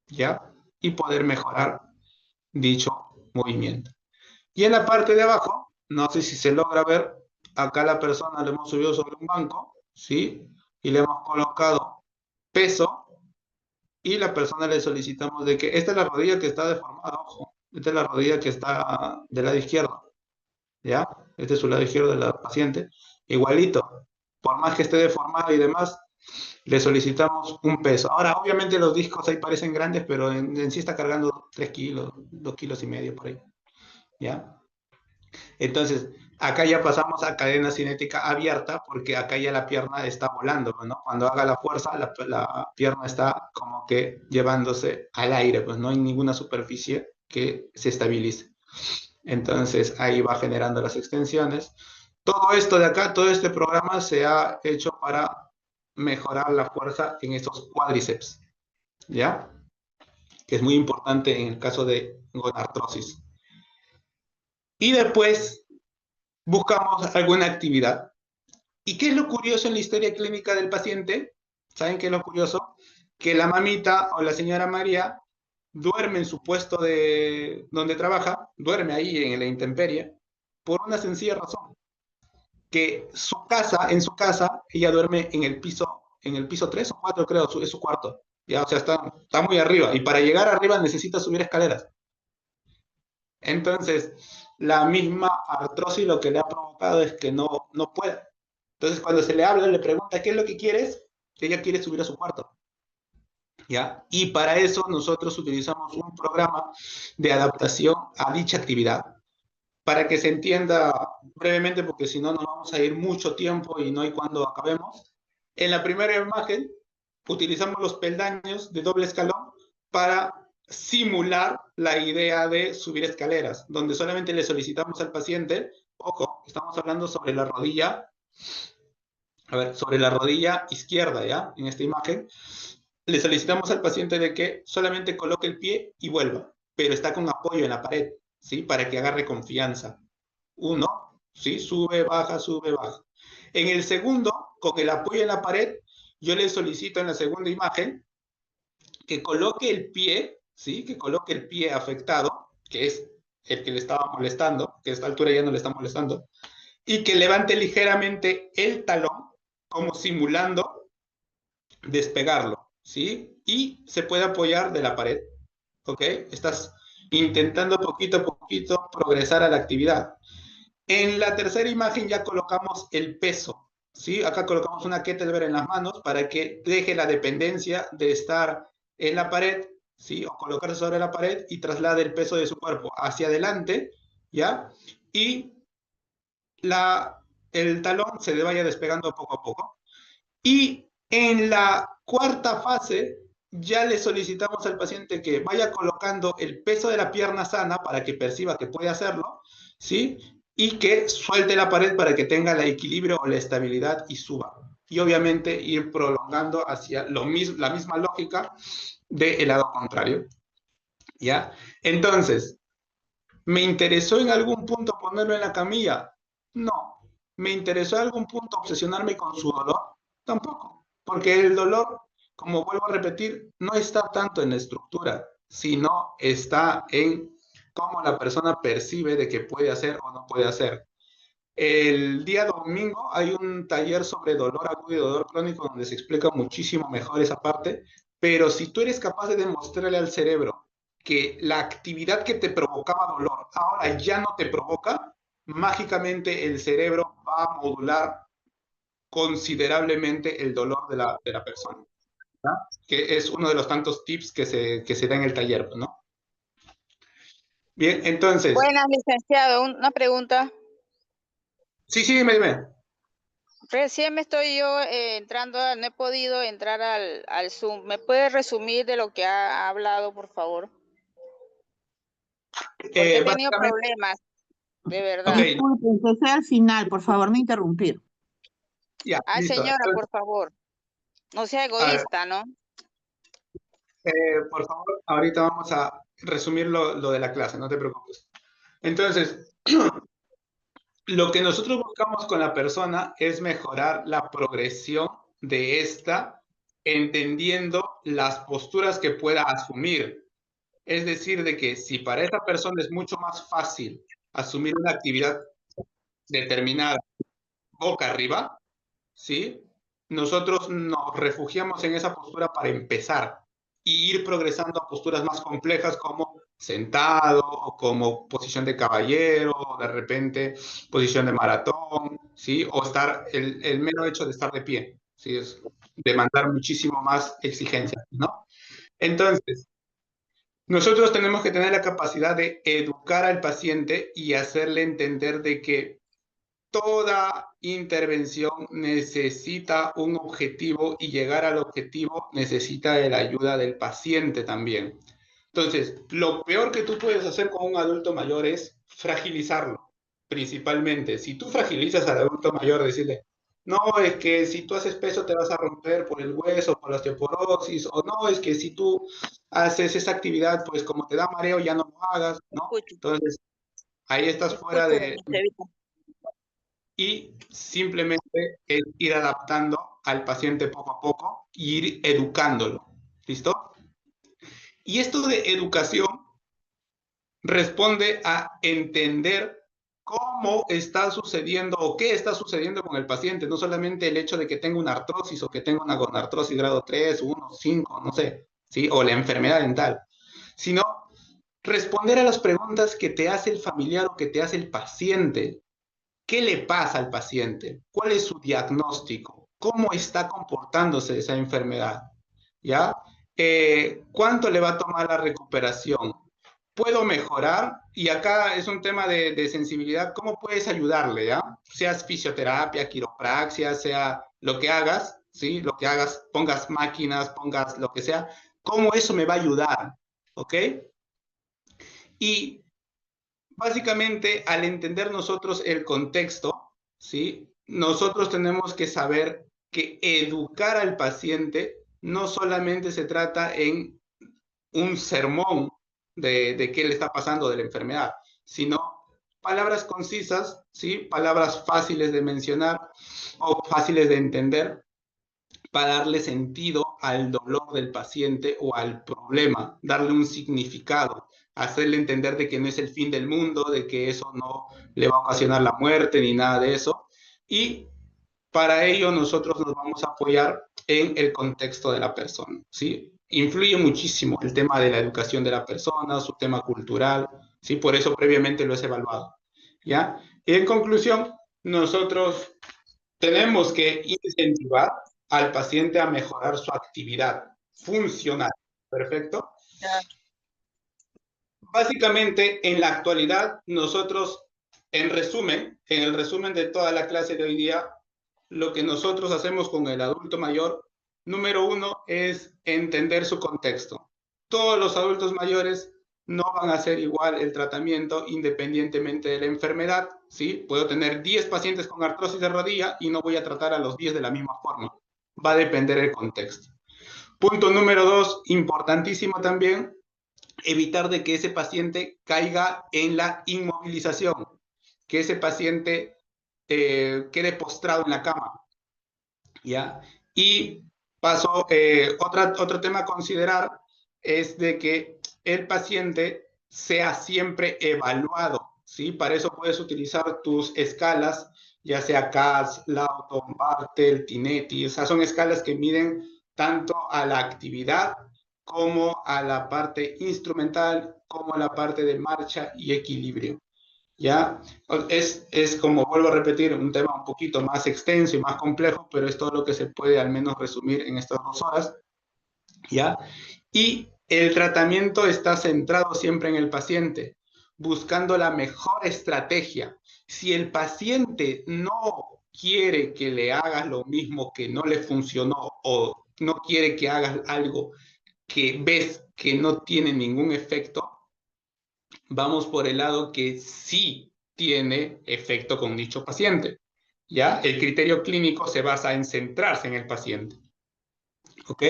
Speaker 1: ¿ya? Y poder mejorar dicho movimiento. Y en la parte de abajo, no sé si se logra ver, acá la persona le hemos subido sobre un banco, ¿sí? Y le hemos colocado peso y la persona le solicitamos de que esta es la rodilla que está deformada, ojo, esta es la rodilla que está del lado izquierdo, ¿ya? Este es su lado izquierdo de la paciente. Igualito, por más que esté deformada y demás, le solicitamos un peso. Ahora, obviamente los discos ahí parecen grandes, pero en sí está cargando 3 kilos, 2 kilos y medio por ahí, ¿ya? Entonces, acá ya pasamos a cadena cinética abierta, porque acá ya la pierna está volando, ¿no? Cuando haga la fuerza, la pierna está como que llevándose al aire, pues no hay ninguna superficie que se estabilice. Entonces, ahí va generando las extensiones. Todo esto de acá, todo este programa se ha hecho para mejorar la fuerza en estos cuádriceps, ¿ya? Que es muy importante en el caso de gonartrosis. Y después buscamos alguna actividad. ¿Y qué es lo curioso en la historia clínica del paciente? ¿Saben qué es lo curioso? Que la mamita o la señora María duerme en su puesto de donde trabaja, duerme ahí en la intemperie, por una sencilla razón, que en su casa, ella duerme en el piso 3 o 4 creo, es su cuarto. Ya, o sea, está muy arriba. Y para llegar arriba necesita subir escaleras. Entonces, la misma artrosis lo que le ha provocado es que no puede. Entonces, cuando se le habla, le pregunta, ¿qué es lo que quieres? Ella quiere subir a su cuarto. ¿Ya? Y para eso nosotros utilizamos un programa de adaptación a dicha actividad. Para que se entienda brevemente, porque si no nos vamos a ir mucho tiempo y no hay cuando acabemos. En la primera imagen utilizamos los peldaños de doble escalón para simular la idea de subir escaleras, donde solamente le solicitamos al paciente, ojo, estamos hablando sobre la rodilla, a ver, sobre la rodilla izquierda, ¿ya? En esta imagen, le solicitamos al paciente de que solamente coloque el pie y vuelva, pero está con apoyo en la pared, ¿sí? Para que agarre confianza. Uno, ¿sí? Sube, baja, sube, baja. En el segundo, con el apoyo en la pared, yo le solicito en la segunda imagen que coloque el pie, ¿sí? Que coloque el pie afectado, que es el que le estaba molestando, que a esta altura ya no le está molestando, y que levante ligeramente el talón, como simulando despegarlo, ¿sí? Y se puede apoyar de la pared, ¿ok? Estás intentando poquito a poquito progresar a la actividad. En la tercera imagen ya colocamos el peso, ¿sí? Acá colocamos una kettlebell en las manos para que deje la dependencia de estar en la pared, ¿sí? O colocarse sobre la pared y traslade el peso de su cuerpo hacia adelante, ¿ya? Y el talón se le vaya despegando poco a poco. Y en la cuarta fase ya le solicitamos al paciente que vaya colocando el peso de la pierna sana para que perciba que puede hacerlo, ¿sí? Y que suelte la pared para que tenga el equilibrio o la estabilidad y suba. Y obviamente ir prolongando hacia la misma lógica del lado contrario, ¿ya? Entonces, ¿me interesó en algún punto ponerlo en la camilla? No. ¿Me interesó a algún punto obsesionarme con su dolor? Tampoco. Porque el dolor, como vuelvo a repetir, no está tanto en la estructura, sino está en cómo la persona percibe de que puede hacer o no puede hacer. El día domingo hay un taller sobre dolor agudo y dolor crónico donde se explica muchísimo mejor esa parte, pero si tú eres capaz de demostrarle al cerebro que la actividad que te provocaba dolor ahora ya no te provoca, mágicamente el cerebro va a modular considerablemente el dolor de la persona, ¿no? Que es uno de los tantos tips que se da en el taller, ¿no? Bien, entonces,
Speaker 3: Buenas, licenciado. Una pregunta.
Speaker 1: sí, sí, dime, dime.
Speaker 3: Recién me estoy yo entrando, no he podido entrar al Zoom. ¿Me puede resumir de lo que ha hablado, por favor? Porque he tenido
Speaker 1: Básicamente,
Speaker 3: problemas, de
Speaker 1: ok,
Speaker 3: verdad.
Speaker 2: Disculpe, empecé al final, por favor, no interrumpir.
Speaker 1: ya,
Speaker 3: Ay,
Speaker 1: listo.
Speaker 3: señora,
Speaker 1: Entonces,
Speaker 3: por favor, no sea
Speaker 1: a ver,
Speaker 3: egoísta, ¿no?
Speaker 1: por favor, ahorita vamos a resumir lo de la clase, no te preocupes. Entonces, lo que nosotros buscamos con la persona es mejorar la progresión de esta, entendiendo las posturas que pueda asumir. Es decir, de que si para esa persona es mucho más fácil asumir una actividad determinada boca arriba, ¿sí? Nosotros nos refugiamos en esa postura para empezar y ir progresando a posturas más complejas como sentado, o como posición de caballero, o de repente posición de maratón, ¿sí? O estar, el mero hecho de estar de pie, ¿sí? Es demandar muchísimo más exigencia, ¿no? Entonces, nosotros tenemos que tener la capacidad de educar al paciente y hacerle entender de que toda intervención necesita un objetivo y llegar al objetivo necesita de la ayuda del paciente también. Entonces, lo peor que tú puedes hacer con un adulto mayor es fragilizarlo, principalmente. Si tú fragilizas al adulto mayor, decirle, no, es que si tú haces peso te vas a romper por el hueso, por la osteoporosis, o no, es que si tú haces esa actividad, pues como te da mareo, ya no lo hagas, ¿no?
Speaker 3: Escucho,
Speaker 1: Entonces, ahí estás fuera
Speaker 3: escucho,
Speaker 1: de,
Speaker 3: Estevita.
Speaker 1: y simplemente es ir adaptando al paciente poco a poco y ir educándolo. ¿Listo? Y esto de educación responde a entender cómo está sucediendo o qué está sucediendo con el paciente, no solamente el hecho de que tenga una artrosis o que tenga una gonartrosis grado 3, 1, 5, no sé, ¿sí? O la enfermedad dental, sino responder a las preguntas que te hace el familiar o que te hace el paciente. ¿Qué le pasa al paciente? ¿Cuál es su diagnóstico? ¿Cómo está comportándose esa enfermedad? ¿Ya? ¿Cuánto le va a tomar la recuperación? ¿Puedo mejorar? Y acá es un tema de sensibilidad. ¿Cómo puedes ayudarle? ¿Ya? Seas fisioterapia, quiropraxia, sea lo que hagas, ¿sí? Lo que hagas, pongas máquinas, pongas lo que sea. ¿Cómo eso me va a ayudar? ¿Ok? Y básicamente, al entender nosotros el contexto, ¿sí? Nosotros tenemos que saber que educar al paciente no solamente se trata en un sermón de qué le está pasando de la enfermedad, sino palabras concisas, ¿sí? Palabras fáciles de mencionar o fáciles de entender para darle sentido al dolor del paciente o al problema, darle un significado, hacerle entender de que no es el fin del mundo, de que eso no le va a ocasionar la muerte ni nada de eso. Y para ello nosotros nos vamos a apoyar en el contexto de la persona, ¿sí? Influye muchísimo el tema de la educación de la persona, su tema cultural, ¿sí? Por eso previamente lo he evaluado, ¿ya? Y en conclusión, nosotros tenemos que incentivar al paciente a mejorar su actividad funcional. ¿Perfecto?
Speaker 3: Ya.
Speaker 1: Básicamente, en la actualidad, nosotros, en el resumen de toda la clase de hoy día, lo que nosotros hacemos con el adulto mayor, número uno, es entender su contexto. Todos los adultos mayores no van a hacer igual el tratamiento independientemente de la enfermedad, ¿sí? Puedo tener 10 pacientes con artrosis de rodilla y no voy a tratar a los 10 de la misma forma. Va a depender del contexto. Punto número dos, importantísimo también, evitar de que ese paciente caiga en la inmovilización, que ese paciente quede postrado en la cama, ¿ya? Y otro tema a considerar es de que el paciente sea siempre evaluado, ¿sí? Para eso puedes utilizar tus escalas, ya sea CAS, Lawton, Bartel, Tinetti, o sea, son escalas que miden tanto a la actividad como a la parte instrumental, como a la parte de marcha y equilibrio. ¿Ya? Es como vuelvo a repetir, un tema un poquito más extenso y más complejo, pero es todo lo que se puede al menos resumir en estas 2 horas, ¿ya? Y el tratamiento está centrado siempre en el paciente, buscando la mejor estrategia. Si el paciente no quiere que le hagas lo mismo que no le funcionó o no quiere que hagas algo que ves que no tiene ningún efecto, vamos por el lado que sí tiene efecto con dicho paciente. ¿Ya? El criterio clínico se basa en centrarse en el paciente. ¿Ok?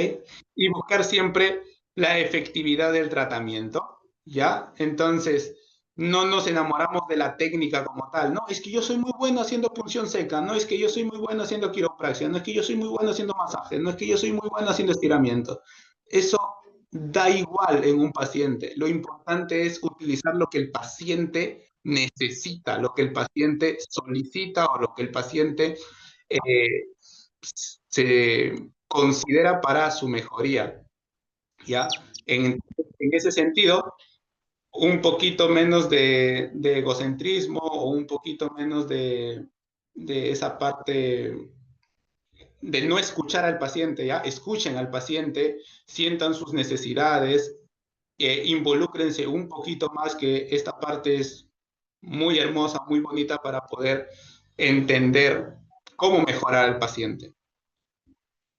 Speaker 1: Y buscar siempre la efectividad del tratamiento. ¿Ya? Entonces, no nos enamoramos de la técnica como tal. No, es que yo soy muy bueno haciendo punción seca. No, es que yo soy muy bueno haciendo quiropraxia. No, es que yo soy muy bueno haciendo masaje. No, es que yo soy muy bueno haciendo estiramiento. Eso da igual en un paciente. Lo importante es utilizar lo que el paciente necesita, lo que el paciente solicita o lo que el paciente eh, se considera para su mejoría. ¿Ya? En ese sentido, un poquito menos de egocentrismo o un poquito menos de esa parte de no escuchar al paciente, ¿ya? Escuchen al paciente, sientan sus necesidades, involúcrense un poquito más, que esta parte es muy hermosa, muy bonita para poder entender cómo mejorar al paciente.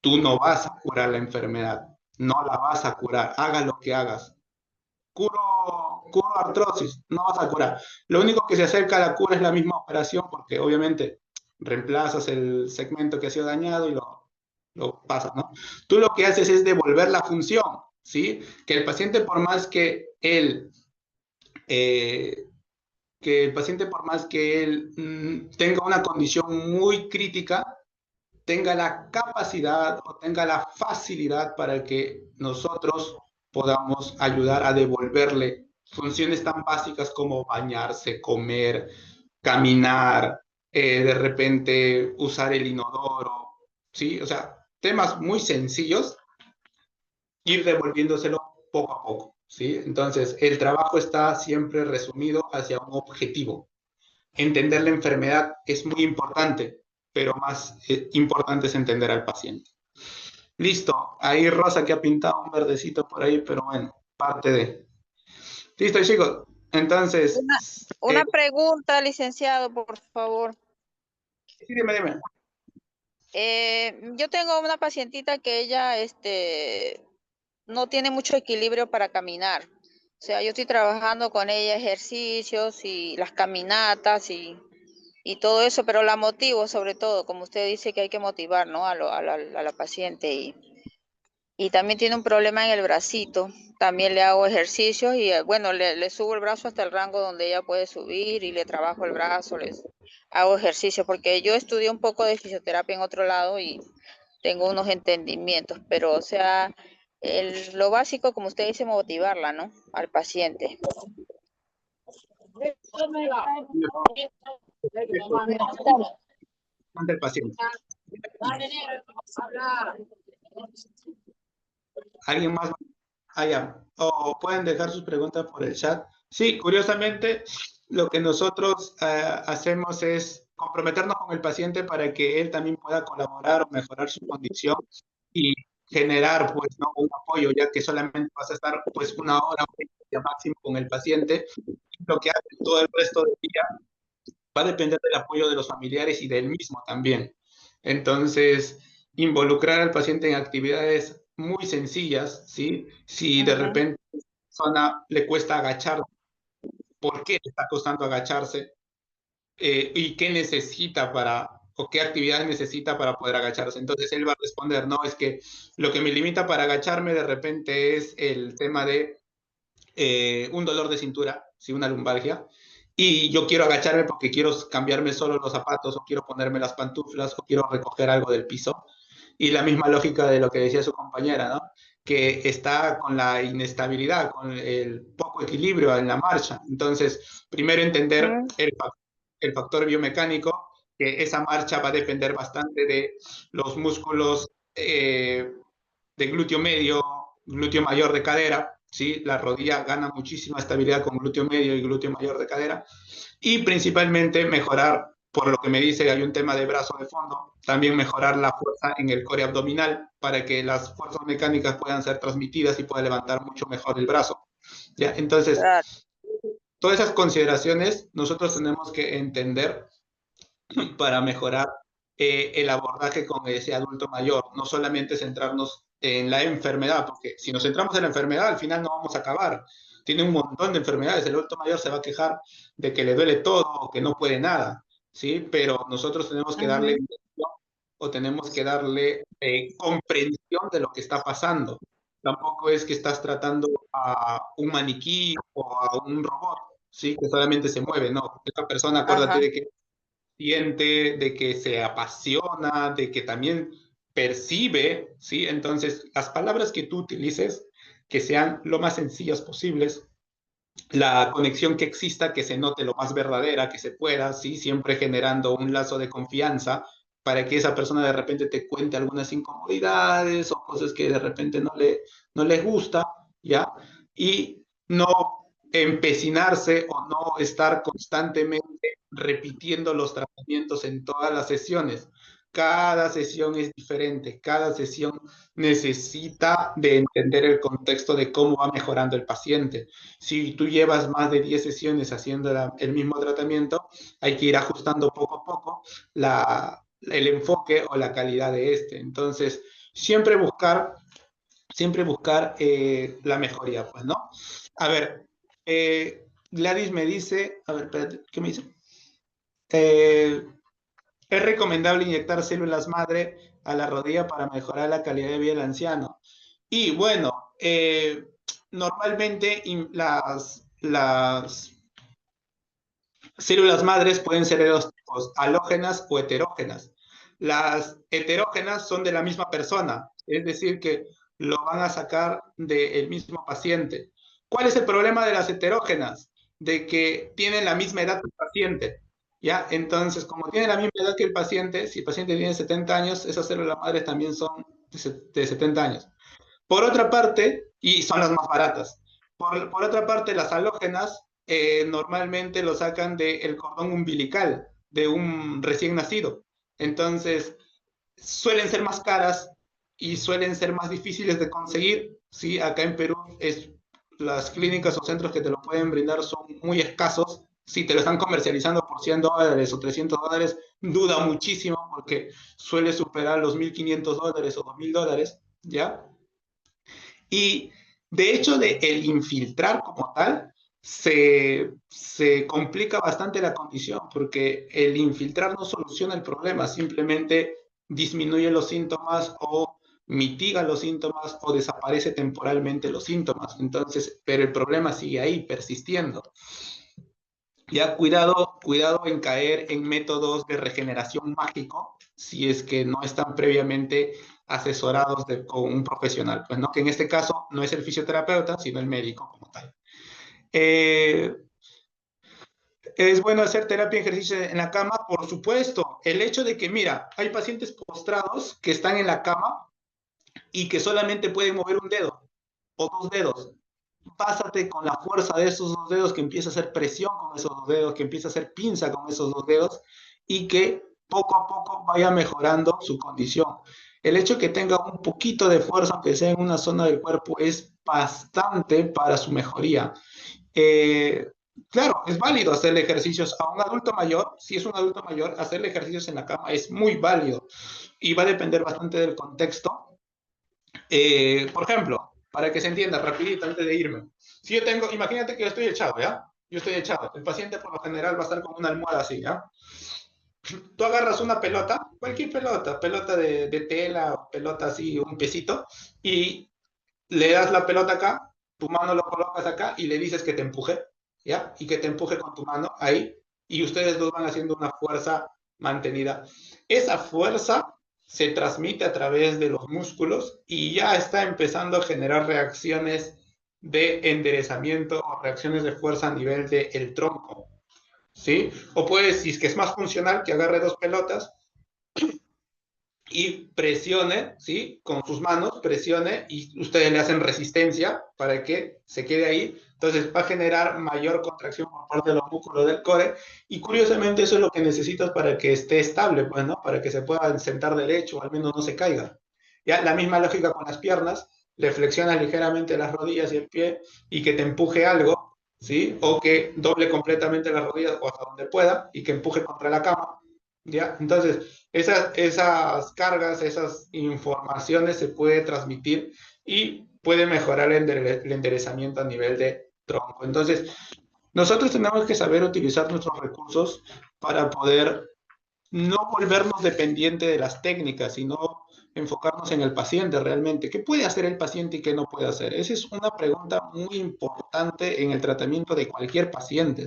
Speaker 1: Tú no vas a curar la enfermedad, no la vas a curar, hagas lo que hagas. Curo artrosis, no vas a curar. Lo único que se acerca a la cura es la misma operación, porque obviamente reemplazas el segmento que ha sido dañado y lo pasas, ¿no? Tú lo que haces es devolver la función, ¿sí? Que el paciente, por más eh, que el paciente, por más que él tenga una condición muy crítica, tenga la capacidad o tenga la facilidad para que nosotros podamos ayudar a devolverle funciones tan básicas como bañarse, comer, caminar, de repente usar el inodoro, ¿sí? O sea, temas muy sencillos, ir devolviéndoselo poco a poco, ¿sí? Entonces, el trabajo está siempre resumido hacia un objetivo. Entender la enfermedad es muy importante, pero más importante es entender al paciente. Listo, ahí Rosa que ha pintado un verdecito por ahí, pero bueno, parte de. Listo, chicos. Entonces,
Speaker 3: Una pregunta, licenciado, por favor.
Speaker 1: sí, dime.
Speaker 3: Yo tengo una pacientita que ella no tiene mucho equilibrio para caminar. O sea, yo estoy trabajando con ella ejercicios y las caminatas y todo eso, pero la motivo sobre todo, como usted dice que hay que motivar, ¿no? A la paciente y también tiene un problema en el bracito. También le hago ejercicios y bueno, le subo el brazo hasta el rango donde ella puede subir y le trabajo el brazo, les hago ejercicio, porque yo estudié un poco de fisioterapia en otro lado y tengo unos entendimientos, pero o sea, lo básico, como usted dice, motivarla, ¿no? Al paciente.
Speaker 1: Ante el paciente. ¿Alguien más? Allá. O pueden dejar sus preguntas por el chat. Sí, curiosamente, lo que nosotros hacemos es comprometernos con el paciente para que él también pueda colaborar o mejorar su condición y generar, pues, ¿no? un apoyo, ya que solamente vas a estar, pues, 1 hora o 20 máximo con el paciente. Lo que hace todo el resto del día va a depender del apoyo de los familiares y del mismo también. Entonces, involucrar al paciente en actividades muy sencillas, ¿sí? Si de repente a la persona le cuesta agachar, ¿por qué le está costando agacharse? ¿Y qué necesita o qué actividades necesita para poder agacharse? Entonces él va a responder, no, es que lo que me limita para agacharme de repente es el tema de un dolor de cintura, ¿sí? Una lumbalgia, y yo quiero agacharme porque quiero cambiarme solo los zapatos o quiero ponerme las pantuflas o quiero recoger algo del piso. Y la misma lógica de lo que decía su compañera, ¿no? Que está con la inestabilidad, con el poco equilibrio en la marcha. Entonces, primero entender
Speaker 3: Mm,
Speaker 1: el factor biomecánico, que esa marcha va a depender bastante de los músculos de glúteo medio, glúteo mayor de cadera, ¿sí? La rodilla gana muchísima estabilidad con glúteo medio y glúteo mayor de cadera, y principalmente mejorar, por lo que me dice, hay un tema de brazo de fondo, también mejorar la fuerza en el core abdominal para que las fuerzas mecánicas puedan ser transmitidas y pueda levantar mucho mejor el brazo. ¿Ya? Entonces,
Speaker 3: claro.
Speaker 1: todas esas consideraciones nosotros tenemos que entender para mejorar el abordaje con ese adulto mayor, no solamente centrarnos en la enfermedad, porque si nos centramos en la enfermedad, al final no vamos a acabar. Tiene un montón de enfermedades, el adulto mayor se va a quejar de que le duele todo o que no puede nada, ¿sí? Pero nosotros tenemos que darle
Speaker 3: Ujú,
Speaker 1: atención o tenemos que darle comprensión de lo que está pasando. Tampoco es que estás tratando a un maniquí o a un robot, ¿sí? Que solamente se mueve, no. Esta persona, acuérdate
Speaker 3: ajá,
Speaker 1: de que siente, de que se apasiona, de que también percibe, ¿sí? Entonces, las palabras que tú utilices, que sean lo más sencillas posibles, la conexión que exista, que se note lo más verdadera que se pueda, ¿sí? Siempre generando un lazo de confianza para que esa persona de repente te cuente algunas incomodidades o cosas que de repente no le gusta, ¿ya? Y no empecinarse o no estar constantemente repitiendo los tratamientos en todas las sesiones. Cada sesión es diferente, cada sesión necesita de entender el contexto de cómo va mejorando el paciente. Si tú llevas más de 10 sesiones haciendo el mismo tratamiento, hay que ir ajustando poco a poco el enfoque o la calidad de este. Entonces, siempre buscar la mejoría, pues, ¿no? A ver, Gladys me dice, a ver, espérate, ¿qué me dice? Eh, es recomendable inyectar células madre a la rodilla para mejorar la calidad de vida del anciano. Y bueno, normalmente las células madres pueden ser de dos tipos, halógenas o heterógenas. Las heterógenas son de la misma persona, es decir, que lo van a sacar del mismo paciente. ¿Cuál es el problema de las heterógenas? De que tienen la misma edad que el paciente. ¿Ya? Entonces, como tienen la misma edad que el paciente, si el paciente tiene 70 años, esas células madres también son de 70 años. Por otra parte, y son las más baratas, por otra parte, las halógenas normalmente lo sacan del cordón umbilical de un recién nacido. Entonces, suelen ser más caras y suelen ser más difíciles de conseguir. ¿Sí? Acá en Perú las clínicas o centros que te lo pueden brindar son muy escasos. Si te lo están comercializando por $100 o $300, duda muchísimo porque suele superar los $1,500 o $2,000, ¿ya? Y de hecho, el infiltrar como tal, se complica bastante la condición, porque el infiltrar no soluciona el problema, simplemente disminuye los síntomas o mitiga los síntomas o desaparece temporalmente los síntomas. Entonces, pero el problema sigue ahí, persistiendo. Ya cuidado en caer en métodos de regeneración mágico si es que no están previamente asesorados con un profesional, pues no, que en este caso no es el fisioterapeuta, sino el médico como tal. Eh, ¿Es bueno hacer terapia y ejercicio en la cama? Por supuesto. El hecho de que, mira, hay pacientes postrados que están en la cama y que solamente pueden mover un dedo o dos dedos. Pásate con la fuerza de esos dos dedos, que empieza a hacer presión con esos dos dedos, que empieza a hacer pinza con esos dos dedos y que poco a poco vaya mejorando su condición. El hecho de que tenga un poquito de fuerza, aunque sea en una zona del cuerpo, es bastante para su mejoría. Eh, claro, es válido hacerle ejercicios a un adulto mayor. Si es un adulto mayor, hacerle ejercicios en la cama es muy válido y va a depender bastante del contexto. Por ejemplo, para que se entienda rapidito antes de irme. Si yo tengo, imagínate que yo estoy echado, ¿ya? Yo estoy echado. El paciente por lo general va a estar con una almohada así, ¿ya? Tú agarras una pelota, cualquier pelota, pelota de tela, pelota así, un pesito, y le das la pelota acá, tu mano lo colocas acá y le dices que te empuje, ¿ya? Y que te empuje con tu mano ahí, y ustedes dos van haciendo una fuerza mantenida. Esa fuerza se transmite a través de los músculos y ya está empezando a generar reacciones de enderezamiento o reacciones de fuerza a nivel del tronco, ¿sí? O puedes, si es que es más funcional, que agarre dos pelotas y presione, ¿sí? Con sus manos, presione y ustedes le hacen resistencia para que se quede ahí. Entonces va a generar mayor contracción por parte de los músculos del core y curiosamente eso es lo que necesitas para que esté estable, pues, ¿no? Para que se pueda sentar derecho o al menos no se caiga. Ya, la misma lógica con las piernas, le flexionas ligeramente las rodillas y el pie y que te empuje algo, ¿sí? O que doble completamente las rodillas o hasta donde pueda y que empuje contra la cama, ¿ya? Entonces, esas cargas, esas informaciones se puede transmitir y puede mejorar el enderezamiento a nivel de tronco. Entonces, nosotros tenemos que saber utilizar nuestros recursos para poder no volvernos dependientes de las técnicas, sino enfocarnos en el paciente realmente. ¿Qué puede hacer el paciente y qué no puede hacer? Esa es una pregunta muy importante en el tratamiento de cualquier paciente.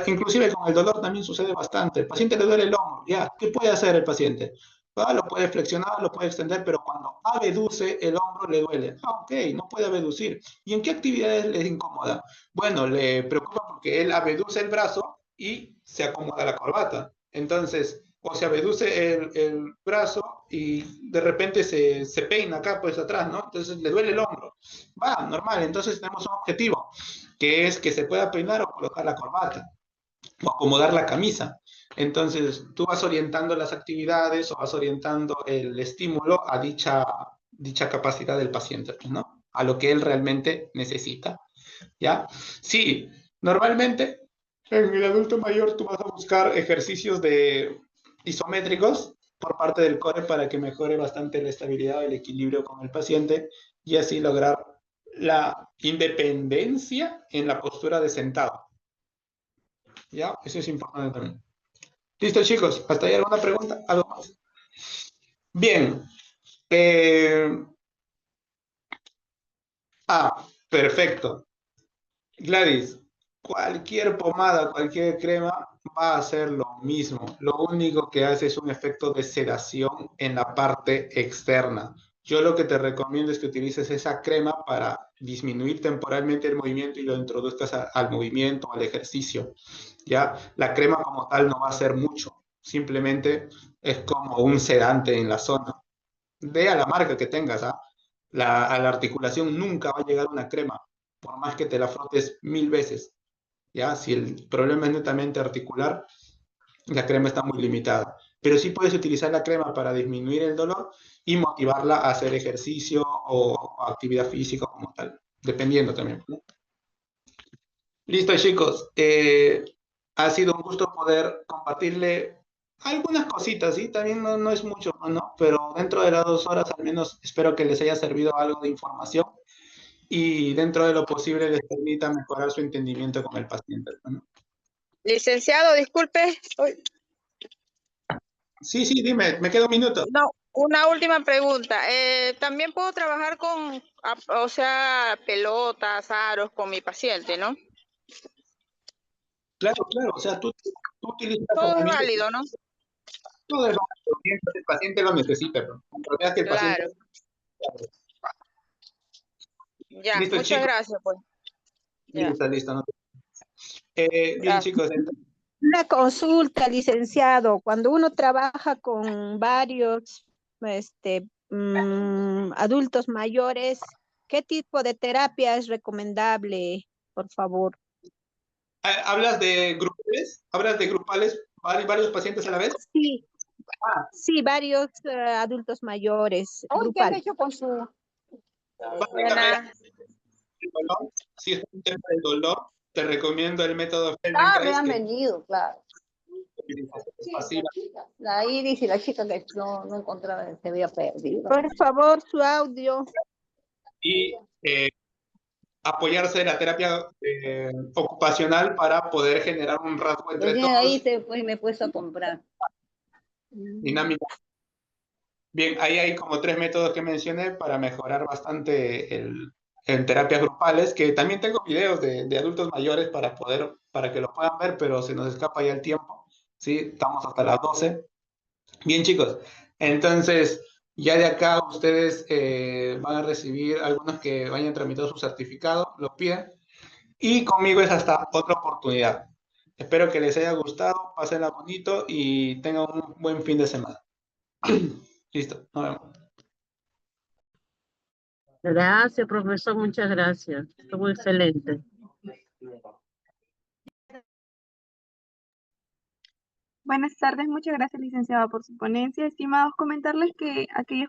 Speaker 1: Inclusive con el dolor también sucede bastante. El paciente le duele el hombro, ya, ¿qué puede hacer el paciente? Lo puede flexionar, lo puede extender, pero cuando abduce el hombro le duele. Ok, no puede abducir. ¿Y en qué actividades le incomoda? Bueno, le preocupa porque él abduce el brazo y se acomoda la corbata. Entonces, o se abduce el brazo y de repente se peina acá, pues atrás, ¿no? Entonces le duele el hombro. Va, normal. Entonces tenemos un objetivo, que es que se pueda peinar o colocar la corbata o acomodar la camisa. Entonces, tú vas orientando las actividades o vas orientando el estímulo a dicha capacidad del paciente, ¿no? A lo que él realmente necesita, ¿ya? Sí, normalmente en el adulto mayor tú vas a buscar ejercicios de isométricos por parte del core para que mejore bastante la estabilidad o el equilibrio con el paciente y así lograr la independencia en la postura de sentado. ¿Ya? Eso es importante también. Listo, chicos. ¿Hasta ahí alguna pregunta? ¿Algo más? Bien. Eh, perfecto. Gladys, cualquier pomada, cualquier crema va a hacer lo mismo. Lo único que hace es un efecto de sedación en la parte externa. Yo lo que te recomiendo es que utilices esa crema para disminuir temporalmente el movimiento y lo introduzcas al movimiento, al ejercicio. ¿Ya? La crema como tal no va a hacer mucho. Simplemente es como un sedante en la zona. Vea la marca que tengas, ¿ah? A la articulación nunca va a llegar una crema, por más que te la frotes 1000 veces, ¿ya? Si el problema es netamente articular, la crema está muy limitada. Pero sí puedes utilizar la crema para disminuir el dolor y motivarla a hacer ejercicio o actividad física como tal, dependiendo también, ¿no? Listo, chicos. Ha sido un gusto poder compartirle algunas cositas, ¿sí? También no es mucho, ¿no? Pero dentro de las 2 horas al menos espero que les haya servido algo de información y dentro de lo posible les permita mejorar su entendimiento con el paciente, ¿no?
Speaker 3: Licenciado, disculpe.
Speaker 1: Sí, sí, dime, me queda un minuto.
Speaker 3: No, una última pregunta. También puedo trabajar con, o sea, pelotas, aros con mi paciente, ¿no?
Speaker 1: Claro, claro, o sea, tú utilizas
Speaker 3: Todo es
Speaker 1: herramientas,
Speaker 3: válido, ¿no?
Speaker 1: todo es válido, mientras el paciente lo necesita, ¿no? La verdad es que el paciente...
Speaker 3: Claro. Ya,
Speaker 1: Listo,
Speaker 3: muchas
Speaker 1: chicos,
Speaker 3: gracias, pues. Ya,
Speaker 1: listo, listo. ¿No? Bien,
Speaker 3: gracias.
Speaker 1: chicos, entonces,
Speaker 2: Una consulta, licenciado. Cuando uno trabaja con varios adultos mayores, ¿qué tipo de terapia es recomendable, por favor?
Speaker 1: ¿hablas de grupales? ¿Hablas de grupales, varios pacientes a la vez?
Speaker 2: Sí,
Speaker 1: Ah,
Speaker 2: sí, varios adultos mayores,
Speaker 4: Uy, ¿qué han
Speaker 2: grupal.
Speaker 4: hecho con su...?
Speaker 1: básicamente,
Speaker 3: Buena.
Speaker 1: el dolor, si es un tema de dolor, te recomiendo el método
Speaker 4: Ah, me
Speaker 1: Feldenkrais,
Speaker 4: han
Speaker 1: que es
Speaker 4: venido, claro.
Speaker 1: utilización
Speaker 4: Sí,
Speaker 1: pasiva.
Speaker 4: la Iris y la chica que no encontraba, se había perdido.
Speaker 2: Por favor, su audio.
Speaker 1: Y apoyarse de la terapia ocupacional para poder generar un rasgo entre
Speaker 4: Recién ahí
Speaker 1: todos
Speaker 4: pues, me he puesto a comprar.
Speaker 1: dinámica. Bien, ahí hay como 3 métodos que mencioné para mejorar bastante en terapias grupales, que también tengo videos de adultos mayores para que lo puedan ver, pero se nos escapa ya el tiempo, ¿sí? Estamos hasta las 12. Bien, chicos, entonces ya de acá ustedes van a recibir algunos que vayan tramitando su certificado, lo piden, y conmigo es hasta otra oportunidad. Espero que les haya gustado, pásenla bonito y tengan un buen fin de semana. Listo, nos vemos.
Speaker 5: Gracias, profesor, muchas gracias. Estuvo excelente.
Speaker 6: Buenas tardes, muchas gracias, licenciada, por su ponencia. Estimados, comentarles que aquellos